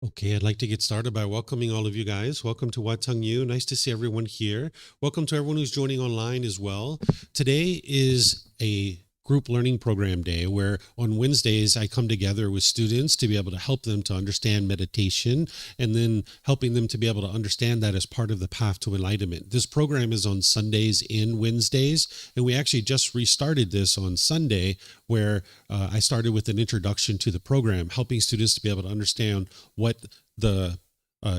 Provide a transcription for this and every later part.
Okay, I'd like to get started by welcoming all of you guys. Welcome to Wat Tung. Nice to see everyone here. Welcome to everyone who's joining online as well. Today is a group learning program day where on Wednesdays I come together with students to be able to help them to understand meditation and then helping them to be able to understand that as part of the path to enlightenment. This program is on Sundays and Wednesdays, and we actually just restarted this on Sunday where I started with an introduction to the program, helping students to be able to understand what the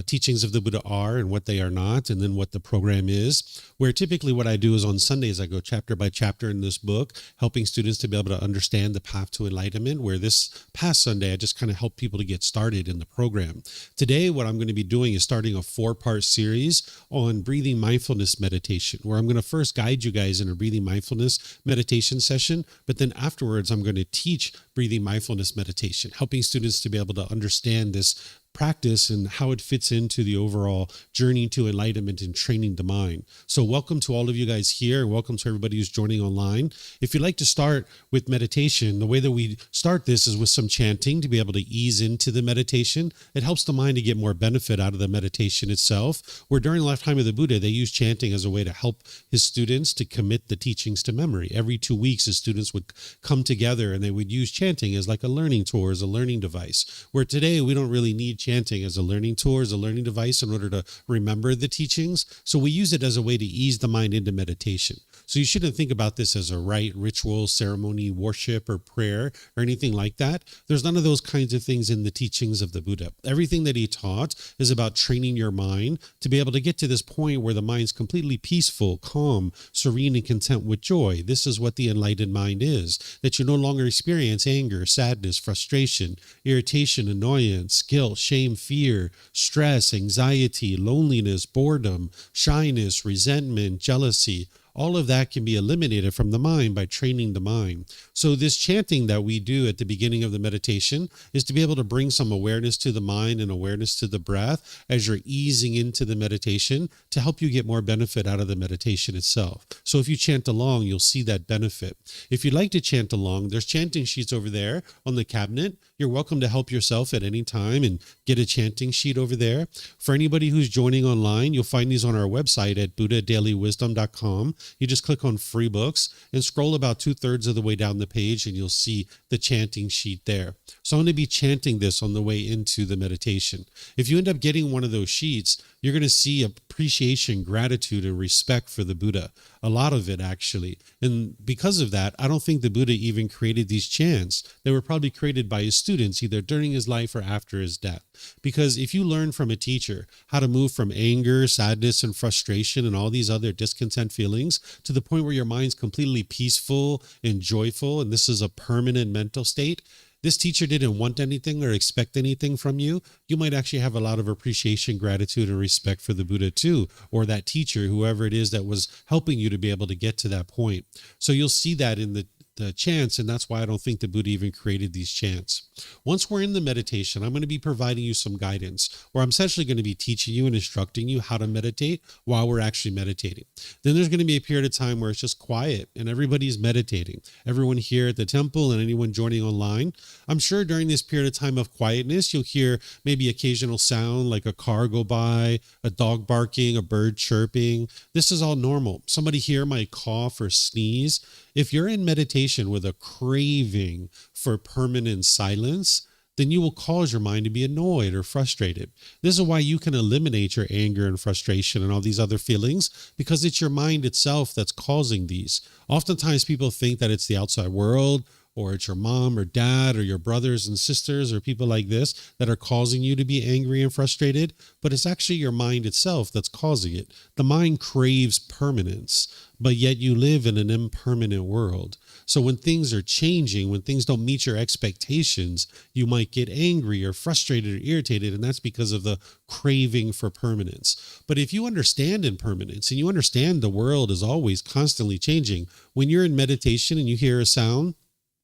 teachings of the Buddha are and what they are not, and then what the program is. Where typically what I do is on Sundays, I go chapter by chapter in this book, helping students to be able to understand the path to enlightenment, where this past Sunday, I just kind of help people to get started in the program. Today, what I'm going to be doing is starting a 4-part series on breathing mindfulness meditation, where I'm going to first guide you guys in a breathing mindfulness meditation session, but then afterwards, I'm going to teach breathing mindfulness meditation, helping students to be able to understand this practice and how it fits into the overall journey to enlightenment and training the mind. So welcome to all of you guys here, and welcome to everybody who's joining online. If you'd like to start with meditation, the way that we start this is with some chanting to be able to ease into the meditation. It helps the mind to get more benefit out of the meditation itself, where during the lifetime of the Buddha, they used chanting as a way to help his students to commit the teachings to memory. Every 2 weeks, his students would come together and they would use chanting as like a learning tool, as a learning device, where today we don't really need chanting as a learning tool, as a learning device in order to remember the teachings. So we use it as a way to ease the mind into meditation. So you shouldn't think about this as a rite, ritual, ceremony, worship, or prayer, or anything like that. There's none of those kinds of things in the teachings of the Buddha. Everything that he taught is about training your mind to be able to get to this point where the mind's completely peaceful, calm, serene, and content with joy. This is what the enlightened mind is, that you no longer experience anger, sadness, frustration, irritation, annoyance, guilt, shame, fear, stress, anxiety, loneliness, boredom, shyness, resentment, jealousy. All of that can be eliminated from the mind by training the mind. So this chanting that we do at the beginning of the meditation is to be able to bring some awareness to the mind and awareness to the breath as you're easing into the meditation to help you get more benefit out of the meditation itself. So if you chant along, you'll see that benefit. If you'd like to chant along, there's chanting sheets over there on the cabinet. You're welcome to help yourself at any time and get a chanting sheet over there. For anybody who's joining online, you'll find these on our website at buddhadailywisdom.com. You just click on free books and scroll about 2/3 of the way down the page and you'll see the chanting sheet there. So I'm going to be chanting this on the way into the meditation. If you end up getting one of those sheets, you're going to see appreciation, gratitude, and respect for the Buddha. A lot of it, actually. And because of that, I don't think the Buddha even created these chants. They were probably created by his students, either during his life or after his death. Because if you learn from a teacher how to move from anger, sadness, and frustration and all these other discontent feelings to the point where your mind's completely peaceful and joyful, and this is a permanent mental state, this teacher didn't want anything or expect anything from you, you might actually have a lot of appreciation, gratitude, and respect for the Buddha too, or that teacher, whoever it is that was helping you to be able to get to that point. So you'll see that in the chants, and that's why I don't think the Buddha even created these chants. Once we're in the meditation, I'm going to be providing you some guidance, where I'm essentially going to be teaching you and instructing you how to meditate while we're actually meditating. Then there's going to be a period of time where it's just quiet and everybody's meditating. Everyone here at the temple and anyone joining online. I'm sure during this period of time of quietness, you'll hear maybe occasional sound like a car go by, a dog barking, a bird chirping. This is all normal. Somebody here might cough or sneeze. If you're in meditation with a craving for permanent silence, then you will cause your mind to be annoyed or frustrated. This is why you can eliminate your anger and frustration and all these other feelings, because it's your mind itself that's causing these. Oftentimes people think that it's the outside world, or it's your mom or dad or your brothers and sisters or people like this that are causing you to be angry and frustrated, but it's actually your mind itself that's causing it. The mind craves permanence, but yet you live in an impermanent world. So when things are changing, when things don't meet your expectations, you might get angry or frustrated or irritated, and that's because of the craving for permanence. But if you understand impermanence and you understand the world is always constantly changing, when you're in meditation and you hear a sound,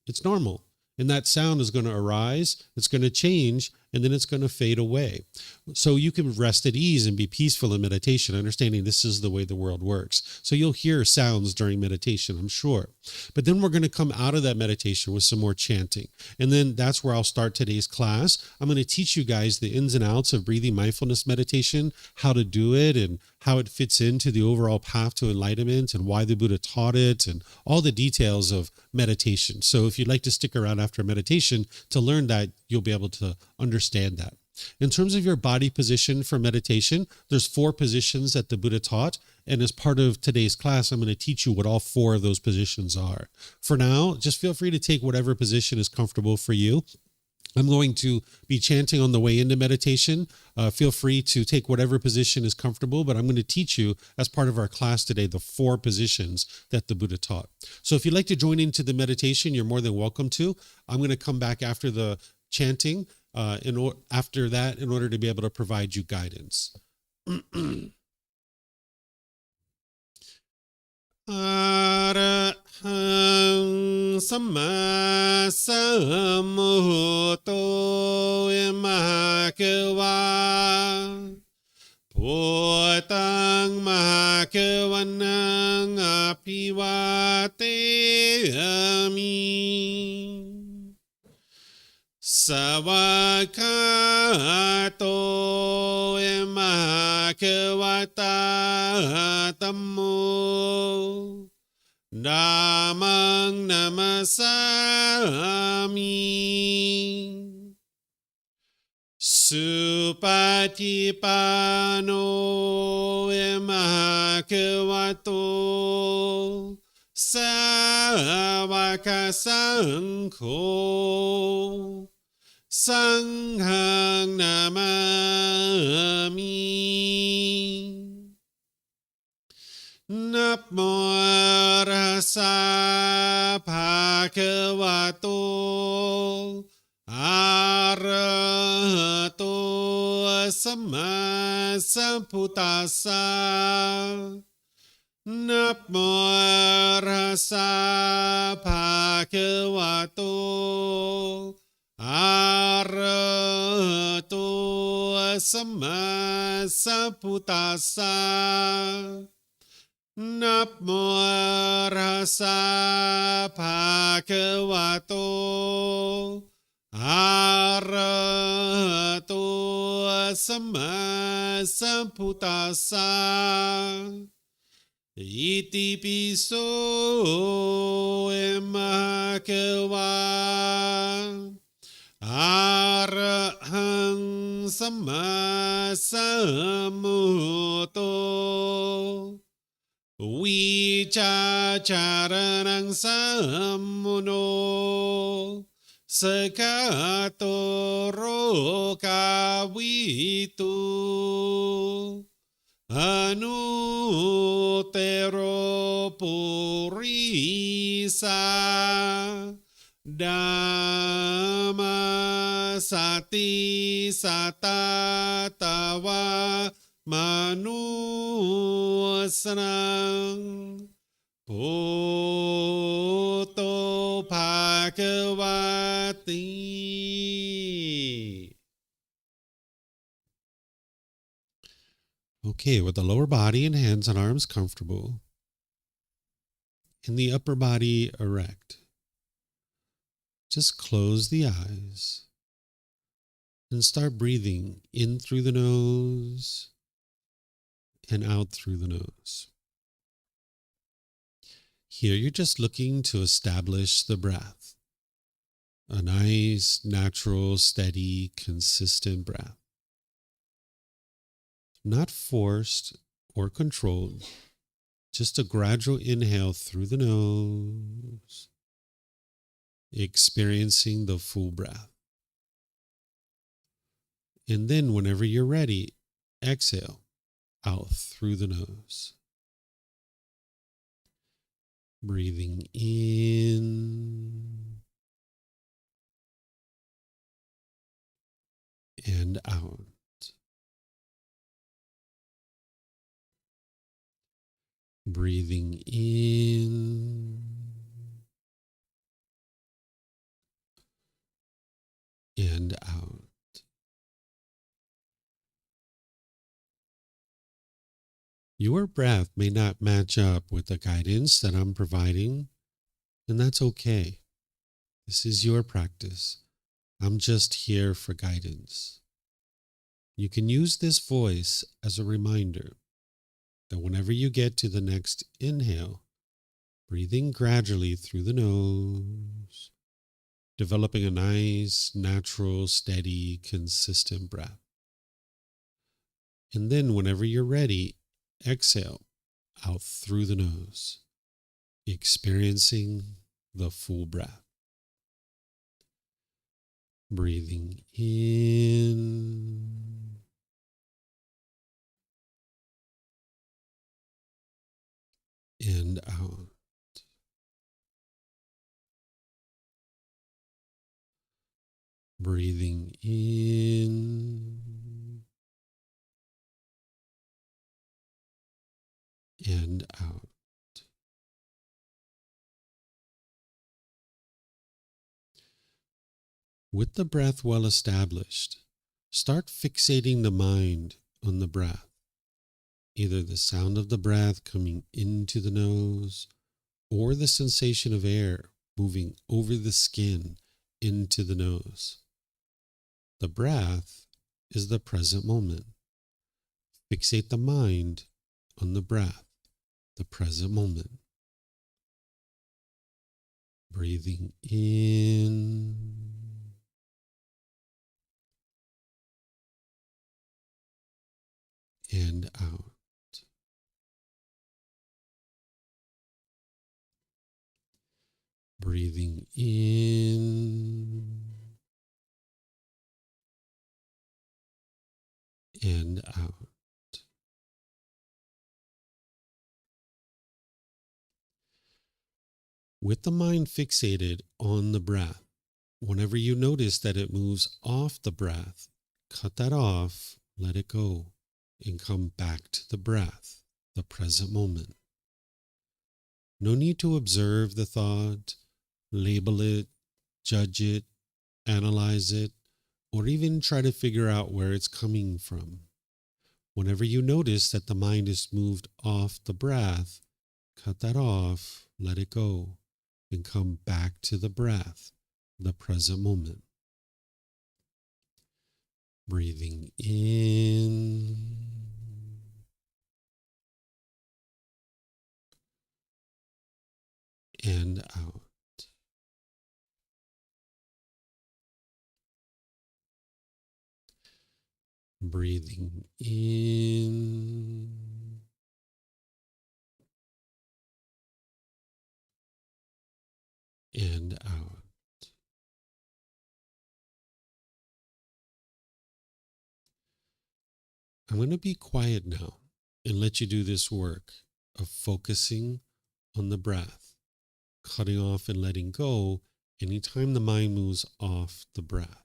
it's normal. And that sound is going to arise, it's going to change, and then it's going to fade away. So you can rest at ease and be peaceful in meditation, understanding this is the way the world works. So you'll hear sounds during meditation, I'm sure. But then we're going to come out of that meditation with some more chanting. And then that's where I'll start today's class. I'm going to teach you guys the ins and outs of breathing mindfulness meditation, how to do it, and how it fits into the overall path to enlightenment, and why the Buddha taught it, and all the details of meditation. So if you'd like to stick around after meditation to learn that, you'll be able to understand that. In terms of your body position for meditation, there's 4 positions that the Buddha taught. And as part of today's class, I'm going to teach you what all 4 of those positions are. For now, just feel free to take whatever position is comfortable for you. I'm going to be chanting on the way into meditation. Feel free to take whatever position is comfortable, but I'm going to teach you as part of our class today the 4 positions that the Buddha taught. So if you'd like to join into the meditation, you're more than welcome to. I'm going to come back after the chanting, after that, in order to be able to provide you guidance. Arahang Samma Sambuddho Mahakawa Bhutang Mahakavanang Apivateyami Savakato Mahakavata Tammo Dhammang Namasami Supatipano Mahakavato Savaka Sangho Sanghang Namami Namo Rasa Bhagavato Arahato Samma Sambuddhassa Namo Rasa Bhagavato Arahato Samma Sambuddhassa Namo Rasa Bhagavato Arahato Samma Sambuddhassa Iti piso Mahakawa Arahang Samma Sambuddho Vicacaranang Sammuno Sakato Rokawitu Anutero Purisa Dhamma Sati Satatawa Manusang Bhutto Bhagavati. Okay, with the lower body and hands and arms comfortable, and the upper body erect, just close the eyes and start breathing in through the nose and out through the nose. Here you're just looking to establish the breath, a nice, natural, steady, consistent breath. Not forced or controlled, just a gradual inhale through the nose, experiencing the full breath. And then whenever you're ready, exhale out through the nose. Breathing in and out. Breathing in and out. Your breath may not match up with the guidance that I'm providing, and that's okay. This is your practice. I'm just here for guidance. You can use this voice as a reminder that whenever you get to the next inhale, breathing gradually through the nose, developing a nice, natural, steady, consistent breath. And then whenever you're ready, exhale out through the nose, experiencing the full breath. Breathing in and out. Breathing in and out. With the breath well established, start fixating the mind on the breath, either the sound of the breath coming into the nose or the sensation of air moving over the skin into the nose. The breath is the present moment. Fixate the mind on the breath, the present moment. Breathing in and out. Breathing in and out. With the mind fixated on the breath, whenever you notice that it moves off the breath, cut that off, let it go, and come back to the breath, the present moment. No need to observe the thought, label it, judge it, analyze it, or even try to figure out where it's coming from. Whenever you notice that the mind is moved off the breath, cut that off, let it go, and come back to the breath, the present moment. Breathing in and out. Breathing in and out. I'm going to be quiet now and let you do this work of focusing on the breath, cutting off and letting go anytime the mind moves off the breath.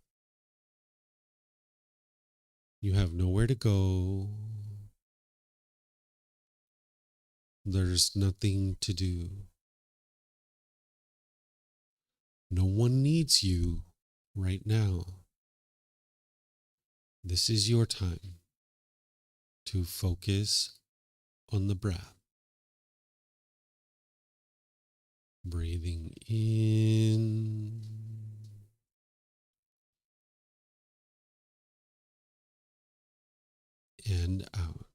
You have nowhere to go. There's nothing to do. No one needs you right now. This is your time to focus on the breath. Breathing in and out.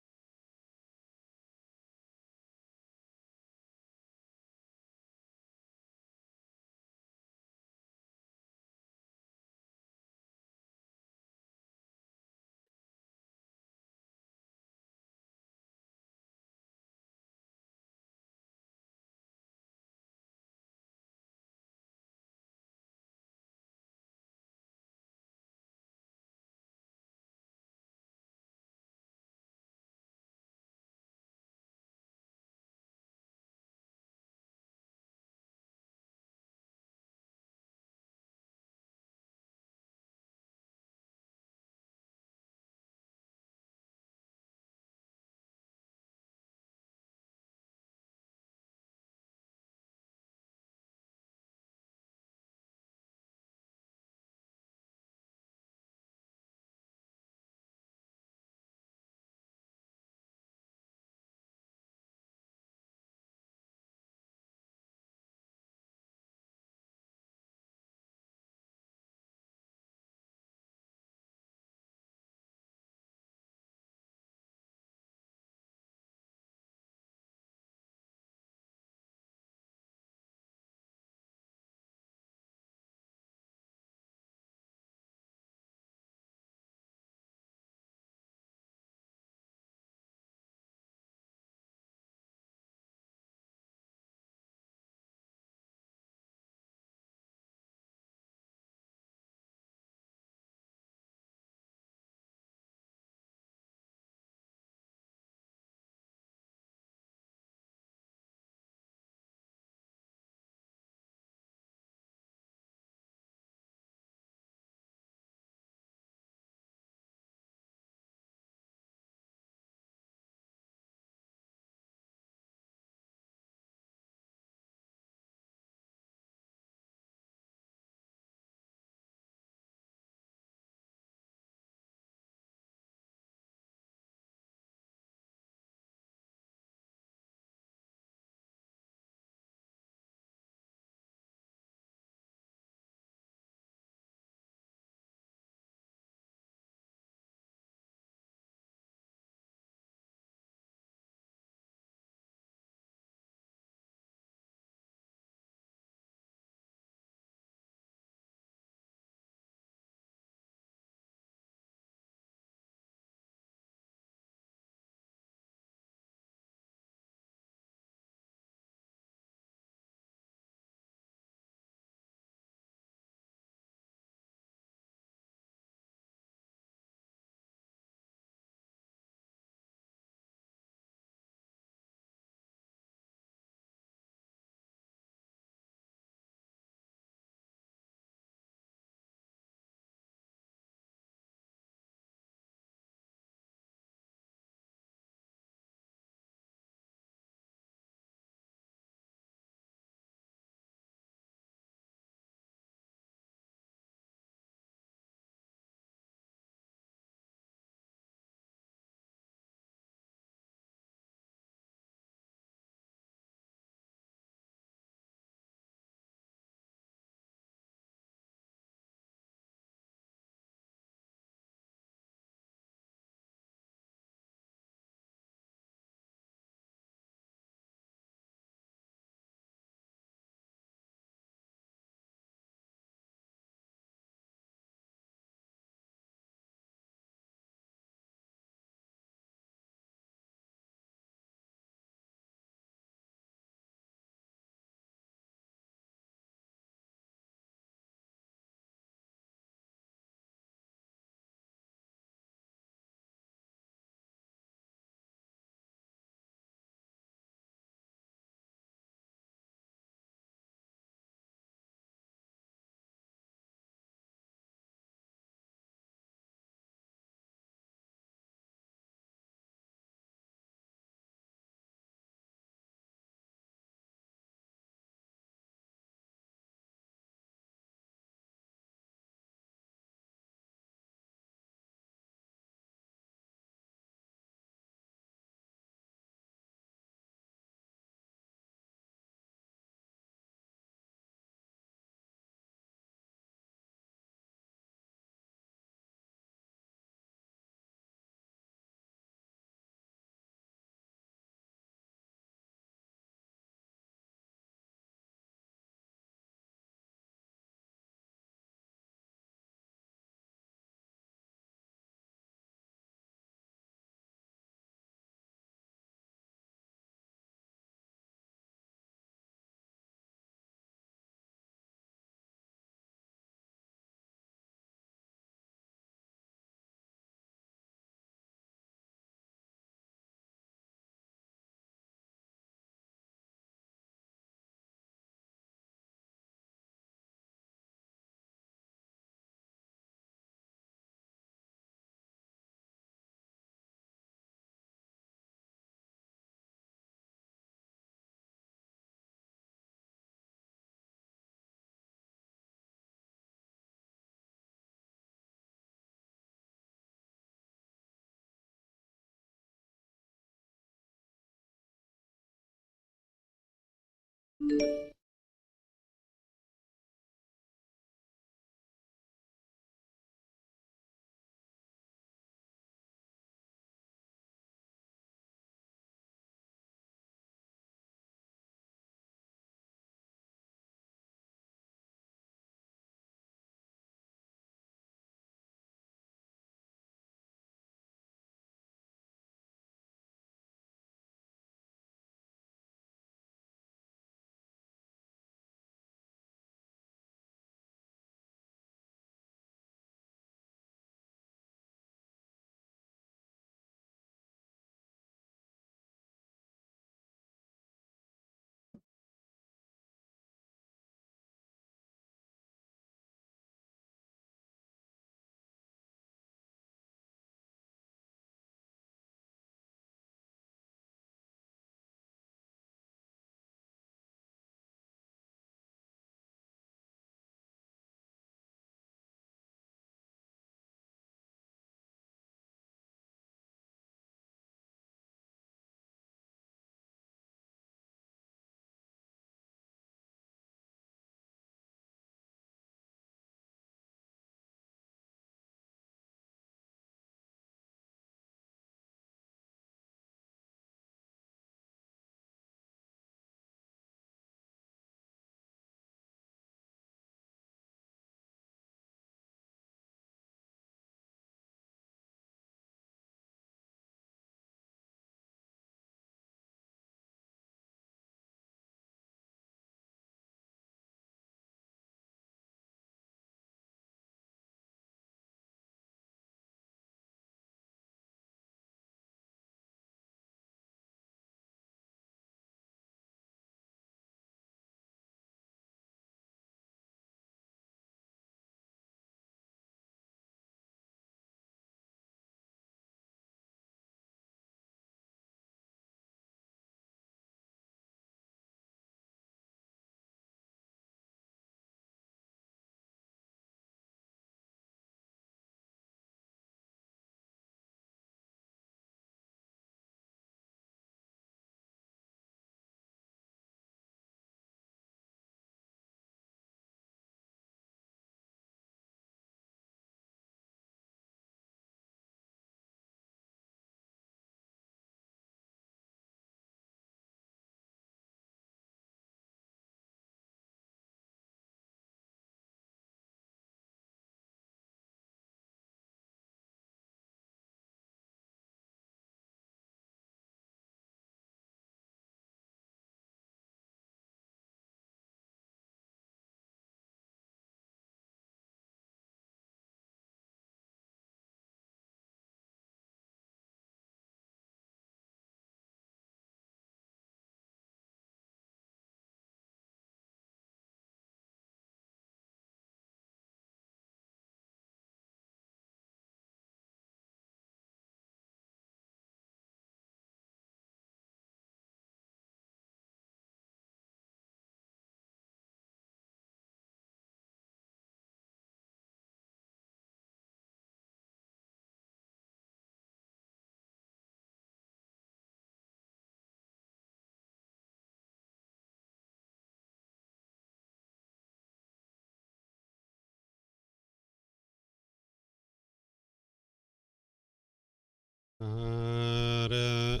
Arahang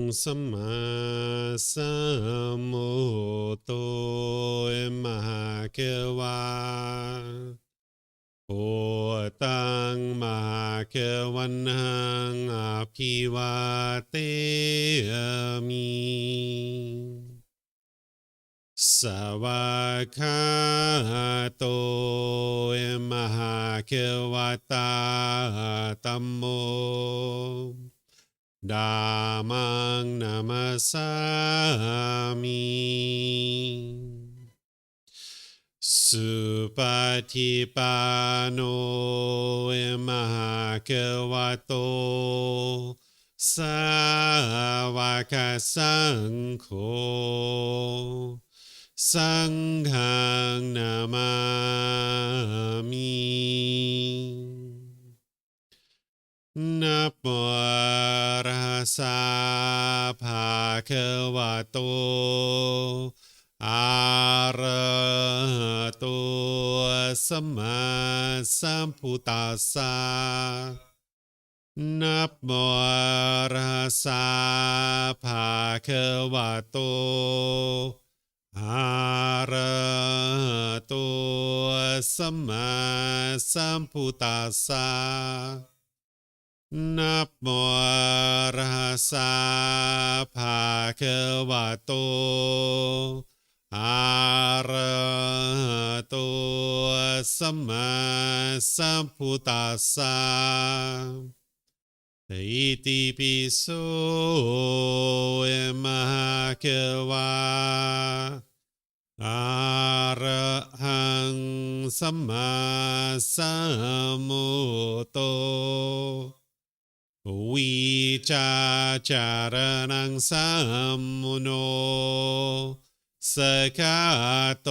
Samma Sambuddho Mahakewa Tang Mahakewanang Apiwate Savakato Mahakewata Tammo Damang Namasami Supatipano Mahakewato Savakasangko Sanghang Namami Namo Rasa Bhagavato arahato samma sambuddhassa นะโมอะระหะสะภะคะวะโตอะระหะโตสัมมาสัมพุทธัสสะนะโมอะระหะสะภะคะวะโตอะระหะโตสัมมาสัมพุทธัสสะอิติปิโสเอมะหะคะวะอะระหังสัมมาสัมพุทโธวิชาจารณังสัมมุโนสกาโต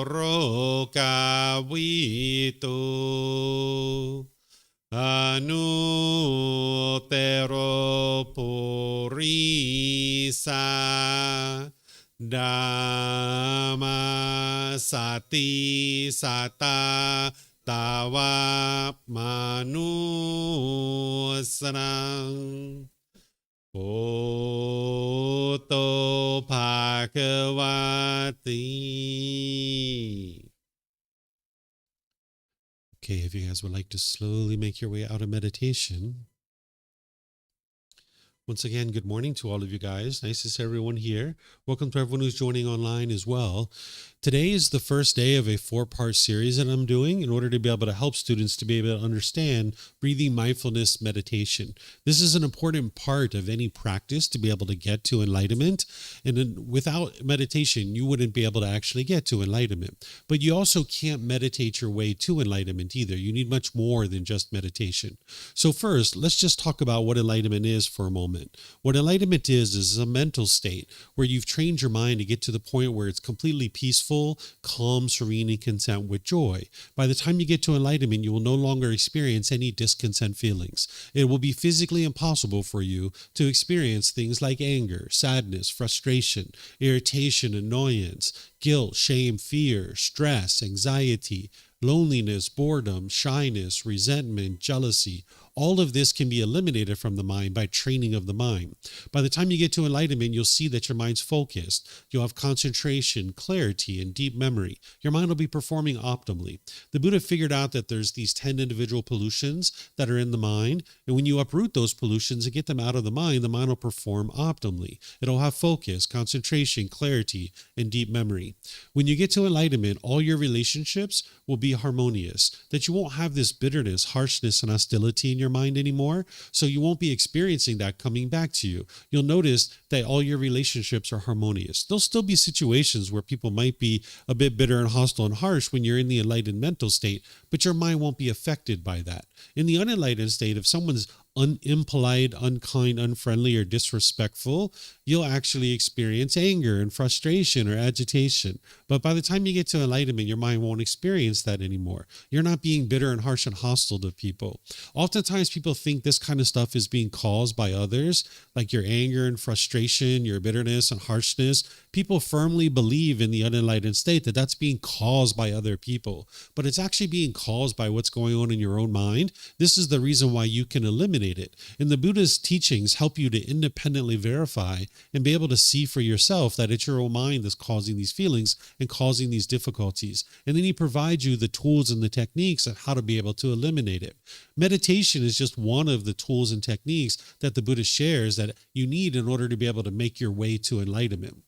โรกาวิตุอนุเตโรปุริสาดามาสติสัตตาตาวะมานุสนังโอโตภะคะวะติ Okay, if you guys would like to slowly make your way out of meditation. Once again, good morning to all of you guys. Nice to see everyone here. Welcome to everyone who's joining online as well. Today is the first day of a 4-part series that I'm doing in order to be able to help students to be able to understand breathing mindfulness meditation. This is an important part of any practice to be able to get to enlightenment. And without meditation, you wouldn't be able to actually get to enlightenment. But you also can't meditate your way to enlightenment either. You need much more than just meditation. So first, let's just talk about what enlightenment is for a moment. What enlightenment is a mental state where you've trained your mind to get to the point where it's completely peaceful, calm, serene, and content with joy. By the time you get to enlightenment, you will no longer experience any discontent feelings. It will be physically impossible for you to experience things like anger, sadness, frustration, irritation, annoyance, guilt, shame, fear, stress, anxiety, loneliness, boredom, shyness, resentment, jealousy. All of this can be eliminated from the mind by training of the mind. By the time you get to enlightenment, you'll see that your mind's focused. You'll have concentration, clarity, and deep memory. Your mind will be performing optimally. The Buddha figured out that there's these 10 individual pollutions that are in the mind, and when you uproot those pollutions and get them out of the mind will perform optimally. It'll have focus, concentration, clarity, and deep memory. When you get to enlightenment, all your relationships will be harmonious, that you won't have this bitterness, harshness, and hostility in your mind anymore, so you won't be experiencing that coming back to you. You'll notice that all your relationships are harmonious. There'll still be situations where people might be a bit bitter and hostile and harsh when you're in the enlightened mental state, but your mind won't be affected by that. In the unenlightened state, if someone's impolite, unkind, unfriendly, or disrespectful, you'll actually experience anger and frustration or agitation. But by the time you get to enlightenment, your mind won't experience that anymore. You're not being bitter and harsh and hostile to people. Oftentimes, people think this kind of stuff is being caused by others, like your anger and frustration, your bitterness and harshness. People firmly believe in the unenlightened state that that's being caused by other people, but it's actually being caused by what's going on in your own mind. This is the reason why you can eliminate it. And the Buddha's teachings help you to independently verify and be able to see for yourself that it's your own mind that's causing these feelings and causing these difficulties. And then he provides you the tools and the techniques on how to be able to eliminate it. Meditation is just one of the tools and techniques that the Buddha shares that you need in order to be able to make your way to enlightenment.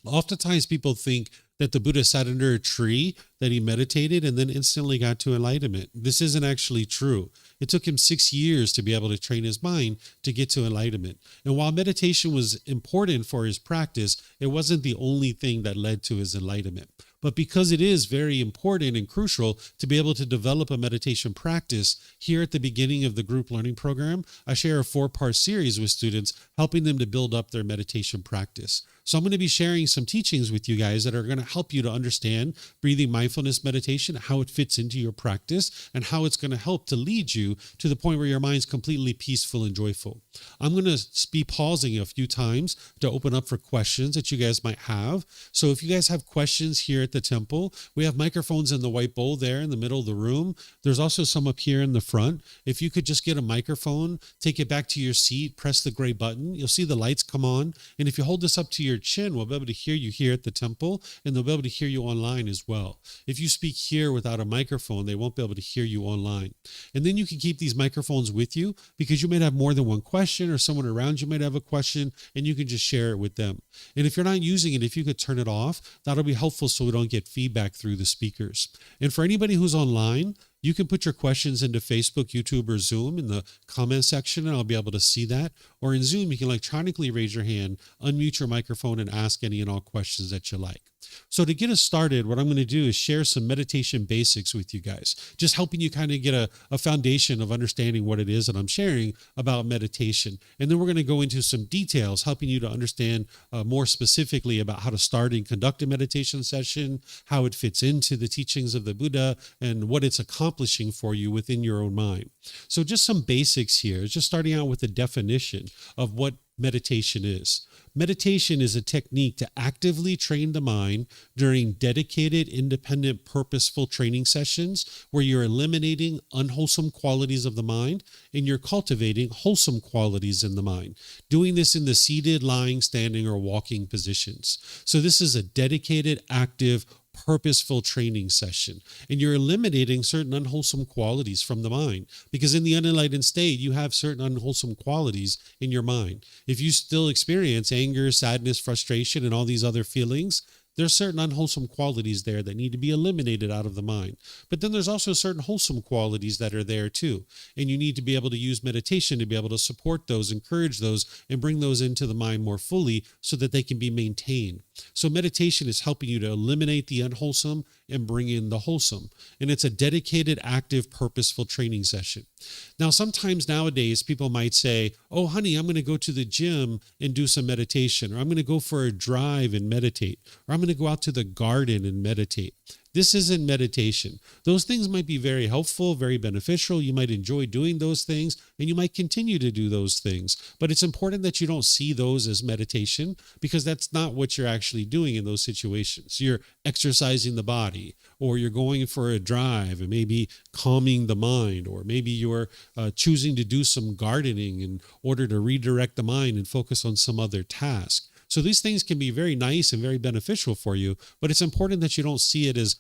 Oftentimes people think that the Buddha sat under a tree, that he meditated, and then instantly got to enlightenment. This isn't actually true. It took him 6 years to be able to train his mind to get to enlightenment. And while meditation was important for his practice, it wasn't the only thing that led to his enlightenment. But because it is very important and crucial to be able to develop a meditation practice, here at the beginning of the group learning program, I share a 4-part series with students, helping them to build up their meditation practice. So I'm going to be sharing some teachings with you guys that are going to help you to understand breathing mindfulness meditation, how it fits into your practice, and how it's going to help to lead you to the point where your mind's completely peaceful and joyful. I'm going to be pausing a few times to open up for questions that you guys might have. So if you guys have questions here at the temple, we have microphones in the white bowl there in the middle of the room. There's also some up here in the front. If you could just get a microphone, take it back to your seat, press the gray button, you'll see the lights come on. And if you hold this up to your chin, we'll be able to hear you here at the temple, and they'll be able to hear you online as well. If you speak here without a microphone, they won't be able to hear you online. And then you can keep these microphones with you because you might have more than one question, or someone around you might have a question, and you can just share it with them. And if you're not using it, if you could turn it off, that'll be helpful so we don't get feedback through the speakers. And for anybody who's online, you can put your questions into Facebook, YouTube, or Zoom in the comment section, and I'll be able to see that. Or in Zoom, you can electronically raise your hand, unmute your microphone, and ask any and all questions that you like. So to get us started, what I'm going to do is share some meditation basics with you guys, just helping you kind of get a foundation of understanding what it is that I'm sharing about meditation. And then we're going to go into some details, helping you to understand more specifically about how to start and conduct a meditation session, how it fits into the teachings of the Buddha, and what it's accomplishing for you within your own mind. So just some basics here, just starting out with the definition of what meditation is. Meditation is a technique to actively train the mind during dedicated, independent, purposeful training sessions where you're eliminating unwholesome qualities of the mind and you're cultivating wholesome qualities in the mind. Doing this in the seated, lying, standing, or walking positions. So this is a dedicated, active, purposeful training session, and you're eliminating certain unwholesome qualities from the mind, because in the unenlightened state you have certain unwholesome qualities in your mind. If you still experience anger, sadness, frustration, and all these other feelings, there's certain unwholesome qualities there that need to be eliminated out of the mind. But then there's also certain wholesome qualities that are there too. And you need to be able to use meditation to be able to support those, encourage those, and bring those into the mind more fully so that they can be maintained. So meditation is helping you to eliminate the unwholesome and bring in the wholesome. And it's a dedicated, active, purposeful training session. Now, sometimes nowadays people might say, oh, honey, I'm going to go to the gym and do some meditation, or I'm going to go for a drive and meditate, or I'm going to go out to the garden and meditate. This isn't meditation. Those things might be very helpful, very beneficial. You might enjoy doing those things, and you might continue to do those things. But it's important that you don't see those as meditation, because that's not what you're actually doing in those situations. You're exercising the body, or you're going for a drive and maybe calming the mind, or maybe you're choosing to do some gardening in order to redirect the mind and focus on some other task. So these things can be very nice and very beneficial for you, but it's important that you don't see it as,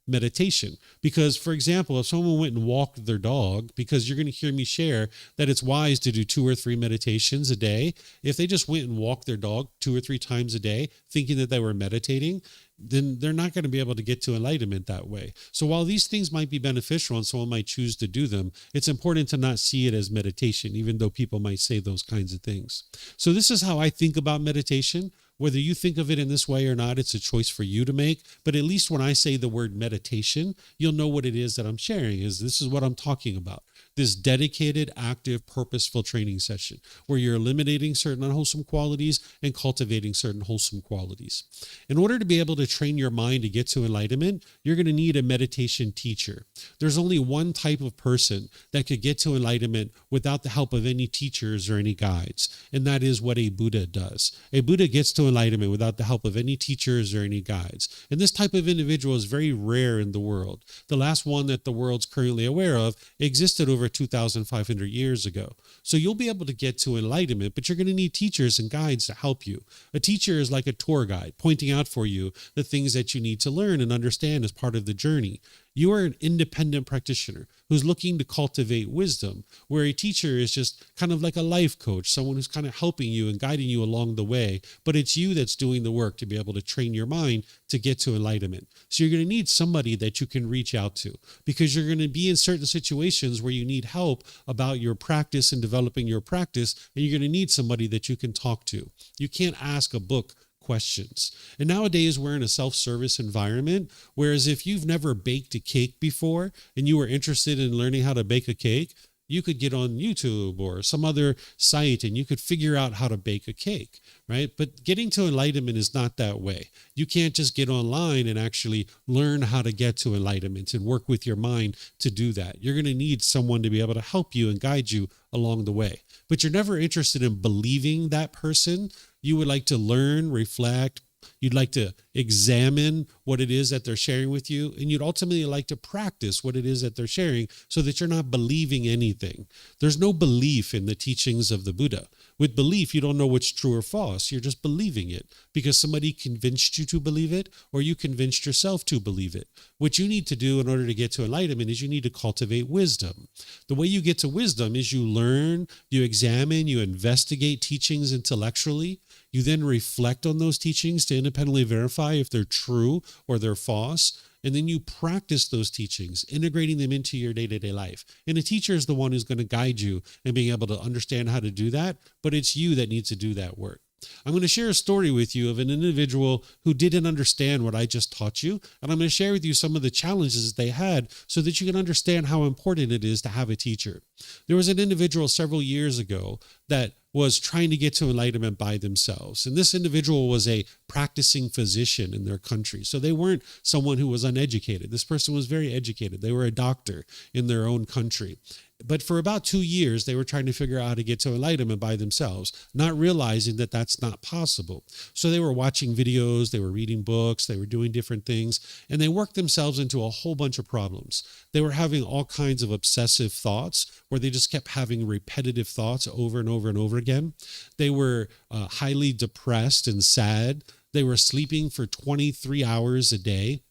meditation. Because, for example, if someone went and walked their dog, because you're going to hear me share that it's wise to do 2 or 3 meditations a day, if they just went and walked their dog 2 or 3 times a day, thinking that they were meditating, then they're not going to be able to get to enlightenment that way. So while these things might be beneficial and someone might choose to do them, it's important to not see it as meditation, even though people might say those kinds of things. So this is how I think about meditation. Whether you think of it in this way or not, it's a choice for you to make. But at least when I say the word meditation, you'll know what it is that I'm sharing. This is what I'm talking about. This dedicated, active, purposeful training session where you're eliminating certain unwholesome qualities and cultivating certain wholesome qualities. In order to be able to train your mind to get to enlightenment, you're going to need a meditation teacher. There's only one type of person that could get to enlightenment without the help of any teachers or any guides, and that is what a Buddha does. A Buddha gets to enlightenment without the help of any teachers or any guides. And this type of individual is very rare in the world. The last one that the world's currently aware of existed over 2,500 years ago. So you'll be able to get to enlightenment, but you're going to need teachers and guides to help you. A teacher is like a tour guide, pointing out for you the things that you need to learn and understand as part of the journey. You are an independent practitioner who's looking to cultivate wisdom, where a teacher is just kind of like a life coach, someone who's kind of helping you and guiding you along the way. But it's you that's doing the work to be able to train your mind to get to enlightenment. So you're going to need somebody that you can reach out to, because you're going to be in certain situations where you need help about your practice and developing your practice, and you're going to need somebody that you can talk to. You can't ask a book questions. And nowadays we're in a self-service environment, whereas if you've never baked a cake before and you were interested in learning how to bake a cake, you could get on YouTube or some other site and you could figure out how to bake a cake, right? But getting to enlightenment is not that way. You can't just get online and actually learn how to get to enlightenment and work with your mind to do that. You're going to need someone to be able to help you and guide you along the way. But you're never interested in believing that person. You would like to learn, reflect. You'd like to examine what it is that they're sharing with you, and you'd ultimately like to practice what it is that they're sharing so that you're not believing anything. There's no belief in the teachings of the Buddha. With belief, you don't know what's true or false. You're just believing it because somebody convinced you to believe it, or you convinced yourself to believe it. What you need to do in order to get to enlightenment is you need to cultivate wisdom. The way you get to wisdom is you learn, you examine, you investigate teachings intellectually. You then reflect on those teachings to independently verify if they're true or they're false. And then you practice those teachings, integrating them into your day-to-day life. And a teacher is the one who's going to guide you in being able to understand how to do that, but it's you that needs to do that work. I'm going to share a story with you of an individual who didn't understand what I just taught you. And I'm going to share with you some of the challenges they had so that you can understand how important it is to have a teacher. There was an individual several years ago that was trying to get to enlightenment by themselves. And this individual was a practicing physician in their country. So they weren't someone who was uneducated. This person was very educated. They were a doctor in their own country. But for about 2 years, they were trying to figure out how to get to enlightenment by themselves, not realizing that that's not possible. So they were watching videos, they were reading books, they were doing different things, and they worked themselves into a whole bunch of problems. They were having all kinds of obsessive thoughts where they just kept having repetitive thoughts over and over and over again. They were highly depressed and sad. They were sleeping for 23 hours a day.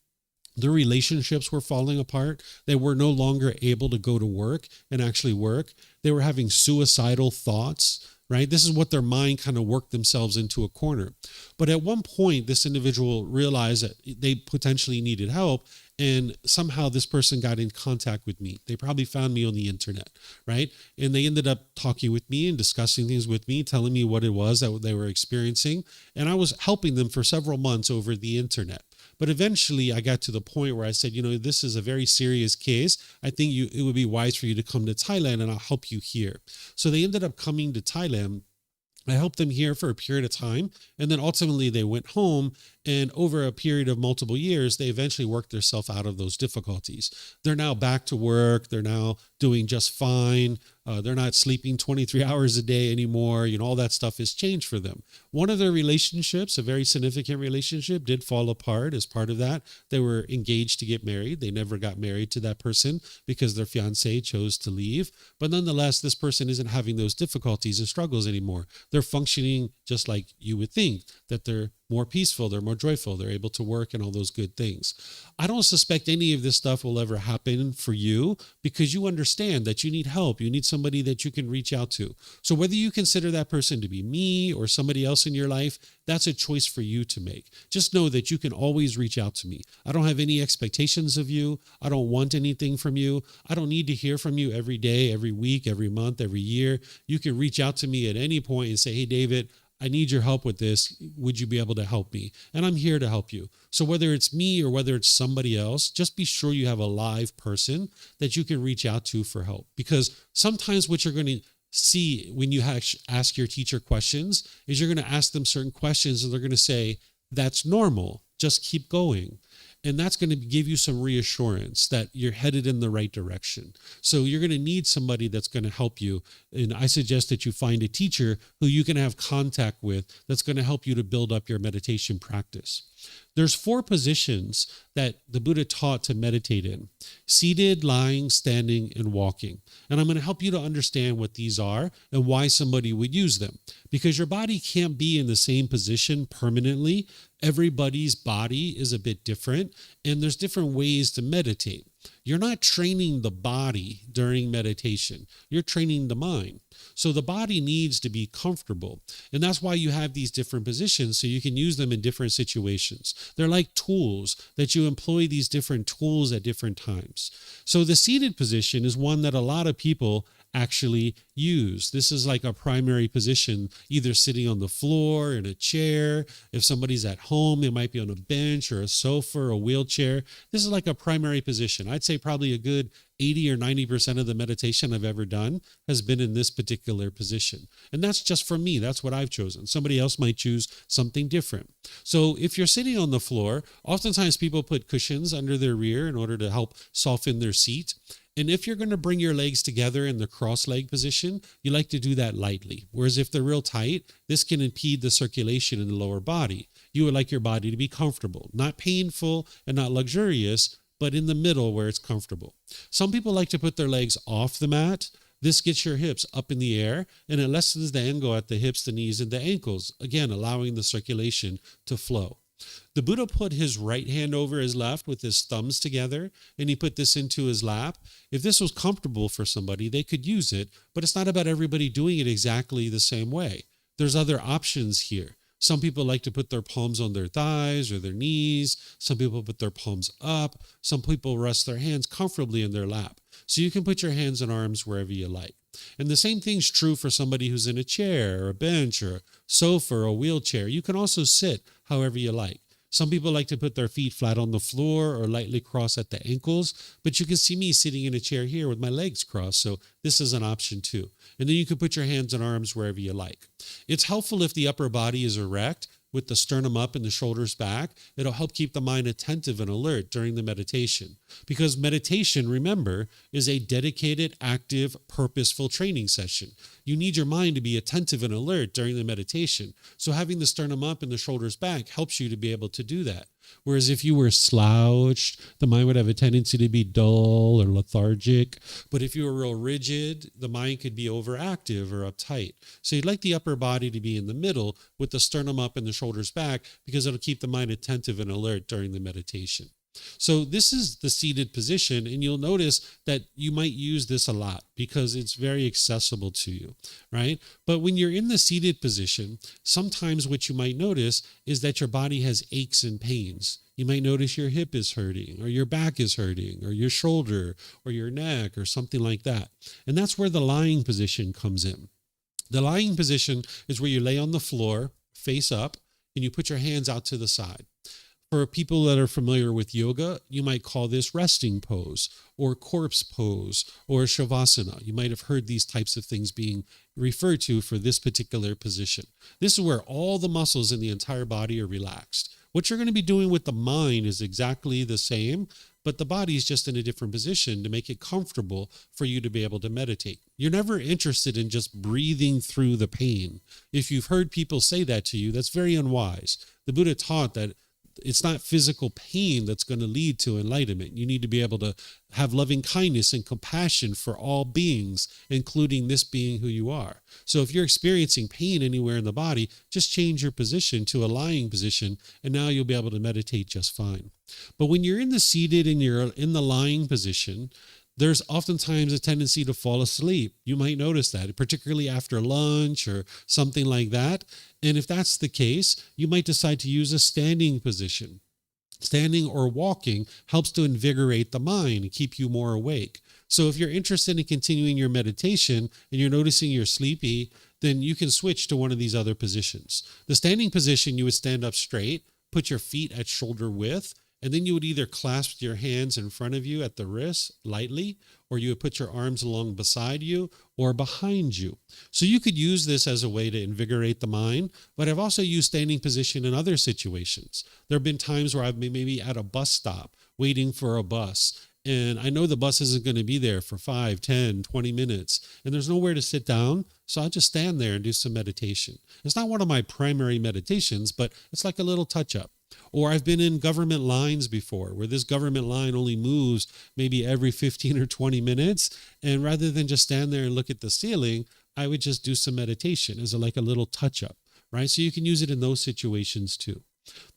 Their relationships were falling apart. They were no longer able to go to work and actually work. They were having suicidal thoughts, right? This is what their mind kind of worked themselves into a corner. But at one point, this individual realized that they potentially needed help, and somehow this person got in contact with me. They probably found me on the internet, right? And they ended up talking with me and discussing things with me, telling me what it was that they were experiencing. And I was helping them for several months over the internet. But eventually I got to the point where I said, this is a very serious case. I think it would be wise for you to come to Thailand and I'll help you here. So they ended up coming to Thailand. I helped them here for a period of time. And then ultimately they went home, and over a period of multiple years, they eventually worked themselves out of those difficulties. They're now back to work. They're now doing just fine. They're not sleeping 23 hours a day anymore. All that stuff has changed for them. One of their relationships, a very significant relationship, did fall apart as part of that. They were engaged to get married. They never got married to that person because their fiance chose to leave. But nonetheless, this person isn't having those difficulties and struggles anymore. They're functioning just like you would think, that they're more peaceful, they're more joyful, they're able to work and all those good things. I don't suspect any of this stuff will ever happen for you because you understand that you need help. You need somebody that you can reach out to. So whether you consider that person to be me or somebody else in your life, that's a choice for you to make. Just know that you can always reach out to me. I don't have any expectations of you. I don't want anything from you. I don't need to hear from you every day, every week, every month, every year. You can reach out to me at any point and say, hey, David, I need your help with this. Would you be able to help me? And I'm here to help you. So whether it's me or whether it's somebody else, just be sure you have a live person that you can reach out to for help. Because sometimes what you're going to see when you ask your teacher questions is you're going to ask them certain questions and they're going to say, that's normal. Just keep going. And that's going to give you some reassurance that you're headed in the right direction. So you're going to need somebody that's going to help you. And I suggest that you find a teacher who you can have contact with that's going to help you to build up your meditation practice. There's 4 positions that the Buddha taught to meditate in: seated, lying, standing, and walking. And I'm going to help you to understand what these are and why somebody would use them. Because your body can't be in the same position permanently. Everybody's body is a bit different, and there's different ways to meditate. You're not training the body during meditation. You're training the mind. So the body needs to be comfortable. And that's why you have these different positions, so you can use them in different situations. They're like tools that you employ these different tools at different times. So the seated position is one that a lot of people actually use. This is like a primary position, either sitting on the floor, in a chair. If somebody's at home, they might be on a bench or a sofa or a wheelchair. This is like a primary position. I'd say probably a good 80 or 90% of the meditation I've ever done has been in this particular position. And that's just for me. That's what I've chosen. Somebody else might choose something different. So if you're sitting on the floor, oftentimes people put cushions under their rear in order to help soften their seat. And if you're going to bring your legs together in the cross-leg position, you like to do that lightly. Whereas if they're real tight, this can impede the circulation in the lower body. You would like your body to be comfortable, not painful and not luxurious, but in the middle where it's comfortable. Some people like to put their legs off the mat. This gets your hips up in the air, and it lessens the angle at the hips, the knees, and the ankles, again, allowing the circulation to flow. The Buddha put his right hand over his left with his thumbs together, and he put this into his lap. If this was comfortable for somebody, they could use it, but it's not about everybody doing it exactly the same way. There's other options here. Some people like to put their palms on their thighs or their knees. Some people put their palms up. Some people rest their hands comfortably in their lap. So you can put your hands and arms wherever you like. And the same thing's true for somebody who's in a chair or a bench or a sofa or a wheelchair. You can also sit however you like. Some people like to put their feet flat on the floor or lightly cross at the ankles, but you can see me sitting in a chair here with my legs crossed, so this is an option too. And then you can put your hands and arms wherever you like. It's helpful if the upper body is erect, with the sternum up and the shoulders back. It'll help keep the mind attentive and alert during the meditation. Because meditation, remember, is a dedicated, active, purposeful training session. You need your mind to be attentive and alert during the meditation. So having the sternum up and the shoulders back helps you to be able to do that. Whereas if you were slouched, the mind would have a tendency to be dull or lethargic. But if you were real rigid, the mind could be overactive or uptight. So you'd like the upper body to be in the middle with the sternum up and the shoulders back, because it'll keep the mind attentive and alert during the meditation. So this is the seated position, and you'll notice that you might use this a lot because it's very accessible to you, right? But when you're in the seated position, sometimes what you might notice is that your body has aches and pains. You might notice your hip is hurting, or your back is hurting, or your shoulder, or your neck, or something like that. And that's where the lying position comes in. The lying position is where you lay on the floor, face up, and you put your hands out to the side. For people that are familiar with yoga, you might call this resting pose or corpse pose or shavasana. You might have heard these types of things being referred to for this particular position. This is where all the muscles in the entire body are relaxed. What you're going to be doing with the mind is exactly the same, but the body is just in a different position to make it comfortable for you to be able to meditate. You're never interested in just breathing through the pain. If you've heard people say that to you, that's very unwise. The Buddha taught that it's not physical pain that's going to lead to enlightenment. You need to be able to have loving kindness and compassion for all beings, including this being who you are. So if you're experiencing pain anywhere in the body, just change your position to a lying position, and now you'll be able to meditate just fine. But when you're in the seated and you're in the lying position, there's oftentimes a tendency to fall asleep. You might notice that, particularly after lunch or something like that. And if that's the case, you might decide to use a standing position. Standing or walking helps to invigorate the mind and keep you more awake. So if you're interested in continuing your meditation and you're noticing you're sleepy, then you can switch to one of these other positions. The standing position, you would stand up straight, put your feet at shoulder width, and then you would either clasp your hands in front of you at the wrist lightly, or you would put your arms along beside you or behind you. So you could use this as a way to invigorate the mind, but I've also used standing position in other situations. There have been times where I've been maybe at a bus stop waiting for a bus, and I know the bus isn't going to be there for 5, 10, 20 minutes, and there's nowhere to sit down, so I'll just stand there and do some meditation. It's not one of my primary meditations, but it's like a little touch-up. Or I've been in government lines before, where this government line only moves maybe every 15 or 20 minutes. And rather than just stand there and look at the ceiling, I would just do some meditation as like a little touch-up, right? So you can use it in those situations too.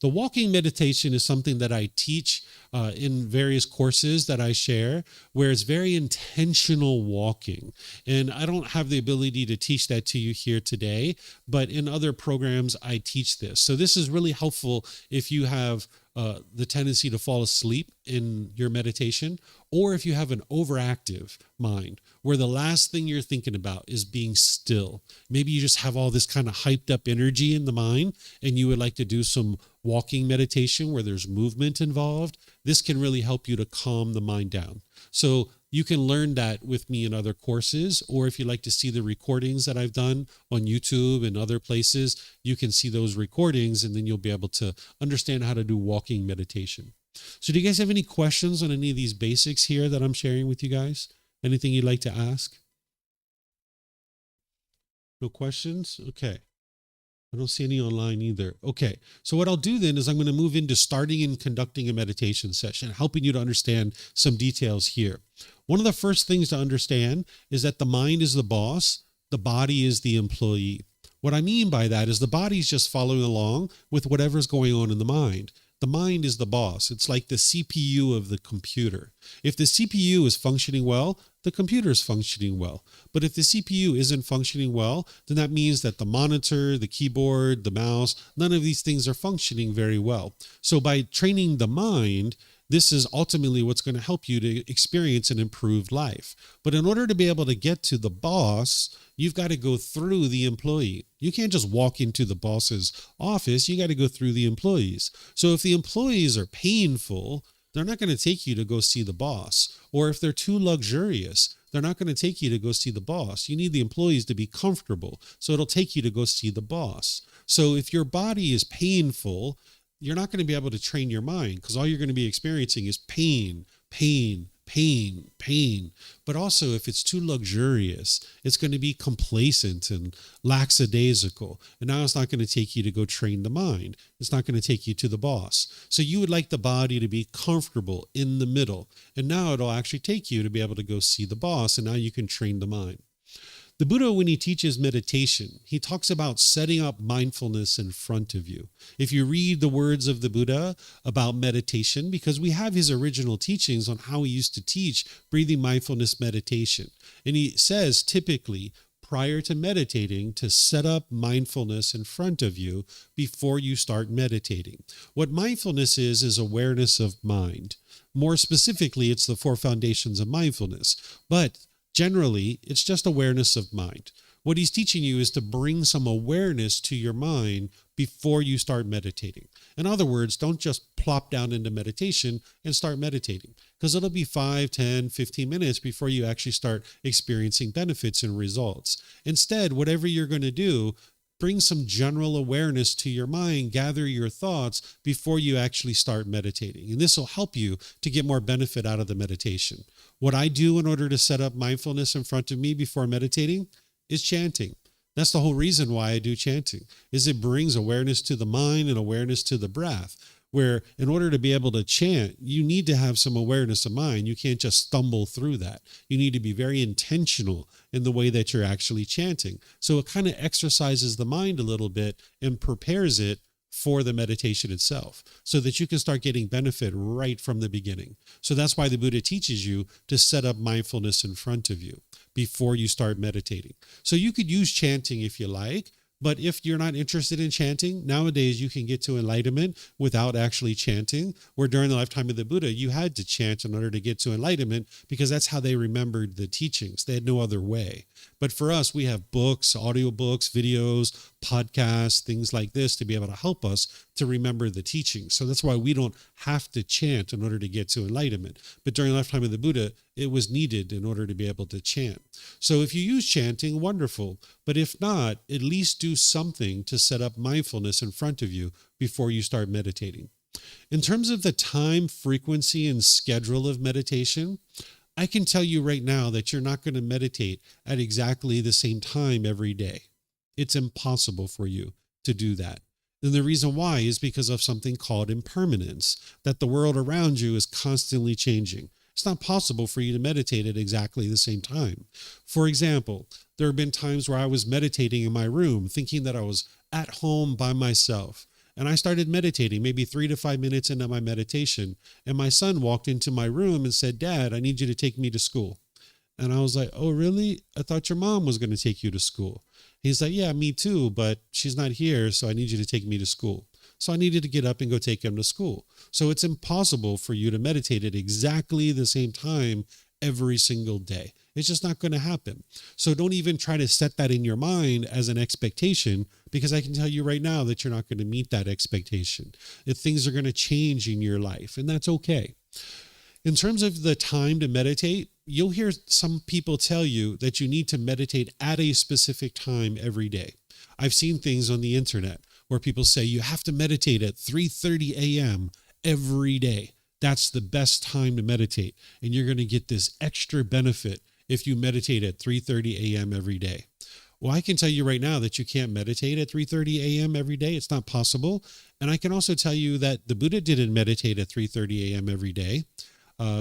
The walking meditation is something that I teach in various courses that I share, where it's very intentional walking. And I don't have the ability to teach that to you here today, but in other programs, I teach this. So this is really helpful if you have the tendency to fall asleep in your meditation, or if you have an overactive mind where the last thing you're thinking about is being still. Maybe you just have all this kind of hyped up energy in the mind and you would like to do some walking meditation where there's movement involved. This can really help you to calm the mind down. So you can learn that with me in other courses, or if you like to see the recordings that I've done on YouTube and other places, you can see those recordings and then you'll be able to understand how to do walking meditation. So do you guys have any questions on any of these basics here that I'm sharing with you guys? Anything you'd like to ask? No questions? Okay. I don't see any online either. Okay, so what I'll do then is I'm going to move into starting and conducting a meditation session, helping you to understand some details here. One of the first things to understand is that the mind is the boss, the body is the employee. What I mean by that is the body's just following along with whatever's going on in the mind. The mind is the boss. It's like the CPU of the computer. If the CPU is functioning well, the computer is functioning well. But if the CPU isn't functioning well, then that means that the monitor, the keyboard, the mouse, none of these things are functioning very well. So by training the mind, this is ultimately what's going to help you to experience an improved life. But in order to be able to get to the boss, you've got to go through the employee. You can't just walk into the boss's office. You got to go through the employees. So if the employees are painful, they're not going to take you to go see the boss. Or if they're too luxurious, they're not going to take you to go see the boss. You need the employees to be comfortable. So it'll take you to go see the boss. So if your body is painful, you're not going to be able to train your mind because all you're going to be experiencing is pain, pain, pain, pain. But also if it's too luxurious, it's going to be complacent and lackadaisical. And now it's not going to take you to go train the mind. It's not going to take you to the boss. So you would like the body to be comfortable in the middle. And now it'll actually take you to be able to go see the boss. And now you can train the mind. The Buddha, when he teaches meditation, he talks about setting up mindfulness in front of you. If you read the words of the Buddha about meditation, because we have his original teachings on how he used to teach breathing mindfulness meditation. And he says typically, prior to meditating, to set up mindfulness in front of you before you start meditating. What mindfulness is awareness of mind. More specifically, it's the 4 foundations of mindfulness. But generally, it's just awareness of mind. What he's teaching you is to bring some awareness to your mind before you start meditating. In other words, don't just plop down into meditation and start meditating, because it'll be 5, 10, 15 minutes before you actually start experiencing benefits and results. Instead, whatever you're going to do, bring some general awareness to your mind, gather your thoughts before you actually start meditating. And this will help you to get more benefit out of the meditation. What I do in order to set up mindfulness in front of me before meditating is chanting. That's the whole reason why I do chanting, is it brings awareness to the mind and awareness to the breath, where in order to be able to chant, you need to have some awareness of mind. You can't just stumble through that. You need to be very intentional in the way that you're actually chanting. So it kind of exercises the mind a little bit and prepares it for the meditation itself so that you can start getting benefit right from the beginning. So that's why the Buddha teaches you to set up mindfulness in front of you before you start meditating. So you could use chanting if you like, but if you're not interested in chanting, nowadays you can get to enlightenment without actually chanting, where during the lifetime of the Buddha, you had to chant in order to get to enlightenment because that's how they remembered the teachings. They had no other way. But for us, we have books, audiobooks, videos, podcasts, things like this to be able to help us to remember the teachings. So that's why we don't have to chant in order to get to enlightenment. But during the lifetime of the Buddha, it was needed in order to be able to chant. So if you use chanting, wonderful. But if not, at least do something to set up mindfulness in front of you before you start meditating. In terms of the time, frequency, and schedule of meditation, I can tell you right now that you're not going to meditate at exactly the same time every day. It's impossible for you to do that. And the reason why is because of something called impermanence, that the world around you is constantly changing. It's not possible for you to meditate at exactly the same time. For example, there have been times where I was meditating in my room, thinking that I was at home by myself. And I started meditating, maybe 3 to 5 minutes into my meditation. And my son walked into my room and said, "Dad, I need you to take me to school." And I was like, "Oh, really? I thought your mom was going to take you to school." He's like, "Yeah, me too, but she's not here, so I need you to take me to school." So I needed to get up and go take him to school. So it's impossible for you to meditate at exactly the same time every single day. It's just not going to happen. So don't even try to set that in your mind as an expectation, because I can tell you right now that you're not going to meet that expectation. If things are going to change in your life, and that's okay. In terms of the time to meditate, you'll hear some people tell you that you need to meditate at a specific time every day. I've seen things on the internet where people say you have to meditate at 3:30 a.m. every day. That's the best time to meditate, and you're going to get this extra benefit if you meditate at 3:30 a.m. every day. Well, I can tell you right now that you can't meditate at 3:30 a.m. every day. It's not possible. And I can also tell you that the Buddha didn't meditate at 3:30 a.m. every day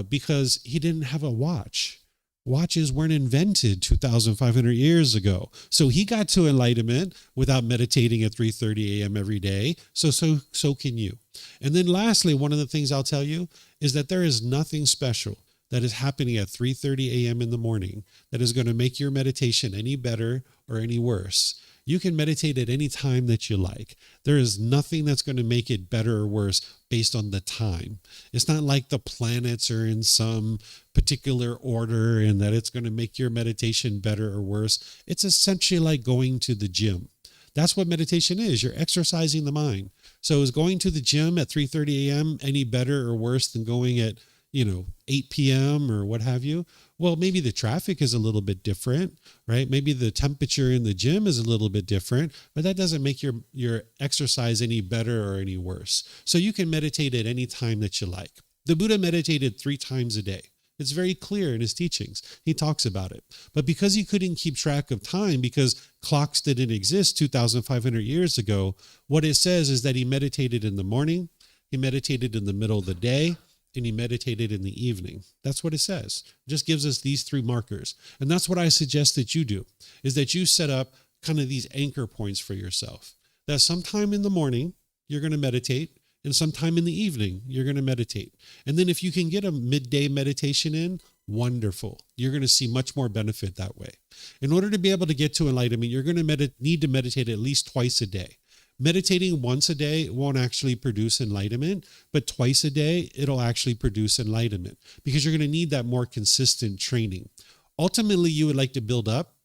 because he didn't have a watch. Watches weren't invented 2,500 years ago. So he got to enlightenment without meditating at 3:30 a.m. every day. So can you. And then lastly, one of the things I'll tell you is that there is nothing special that is happening at 3:30 a.m. in the morning that is going to make your meditation any better or any worse. You can meditate at any time that you like. There is nothing that's going to make it better or worse based on the time. It's not like the planets are in some particular order and that it's going to make your meditation better or worse. It's essentially like going to the gym. That's what meditation is. You're exercising the mind. So is going to the gym at 3:30 a.m. any better or worse than going at 8 p.m. or what have you? Well, maybe the traffic is a little bit different, right? Maybe the temperature in the gym is a little bit different, but that doesn't make your exercise any better or any worse. So you can meditate at any time that you like. The Buddha meditated 3 times a day. It's very clear in his teachings. He talks about it. But because he couldn't keep track of time, because clocks didn't exist 2,500 years ago, what it says is that he meditated in the morning, he meditated in the middle of the day, and he meditated in the evening. That's what it says. It just gives us these 3 markers. And that's what I suggest that you do, is that you set up kind of these anchor points for yourself. That sometime in the morning, you're going to meditate, and sometime in the evening, you're going to meditate. And then if you can get a midday meditation in, wonderful. You're going to see much more benefit that way. In order to be able to get to enlightenment, you're going to need to meditate at least twice a day. Meditating once a day won't actually produce enlightenment, but twice a day, it'll actually produce enlightenment because you're going to need that more consistent training. Ultimately, you would like to build up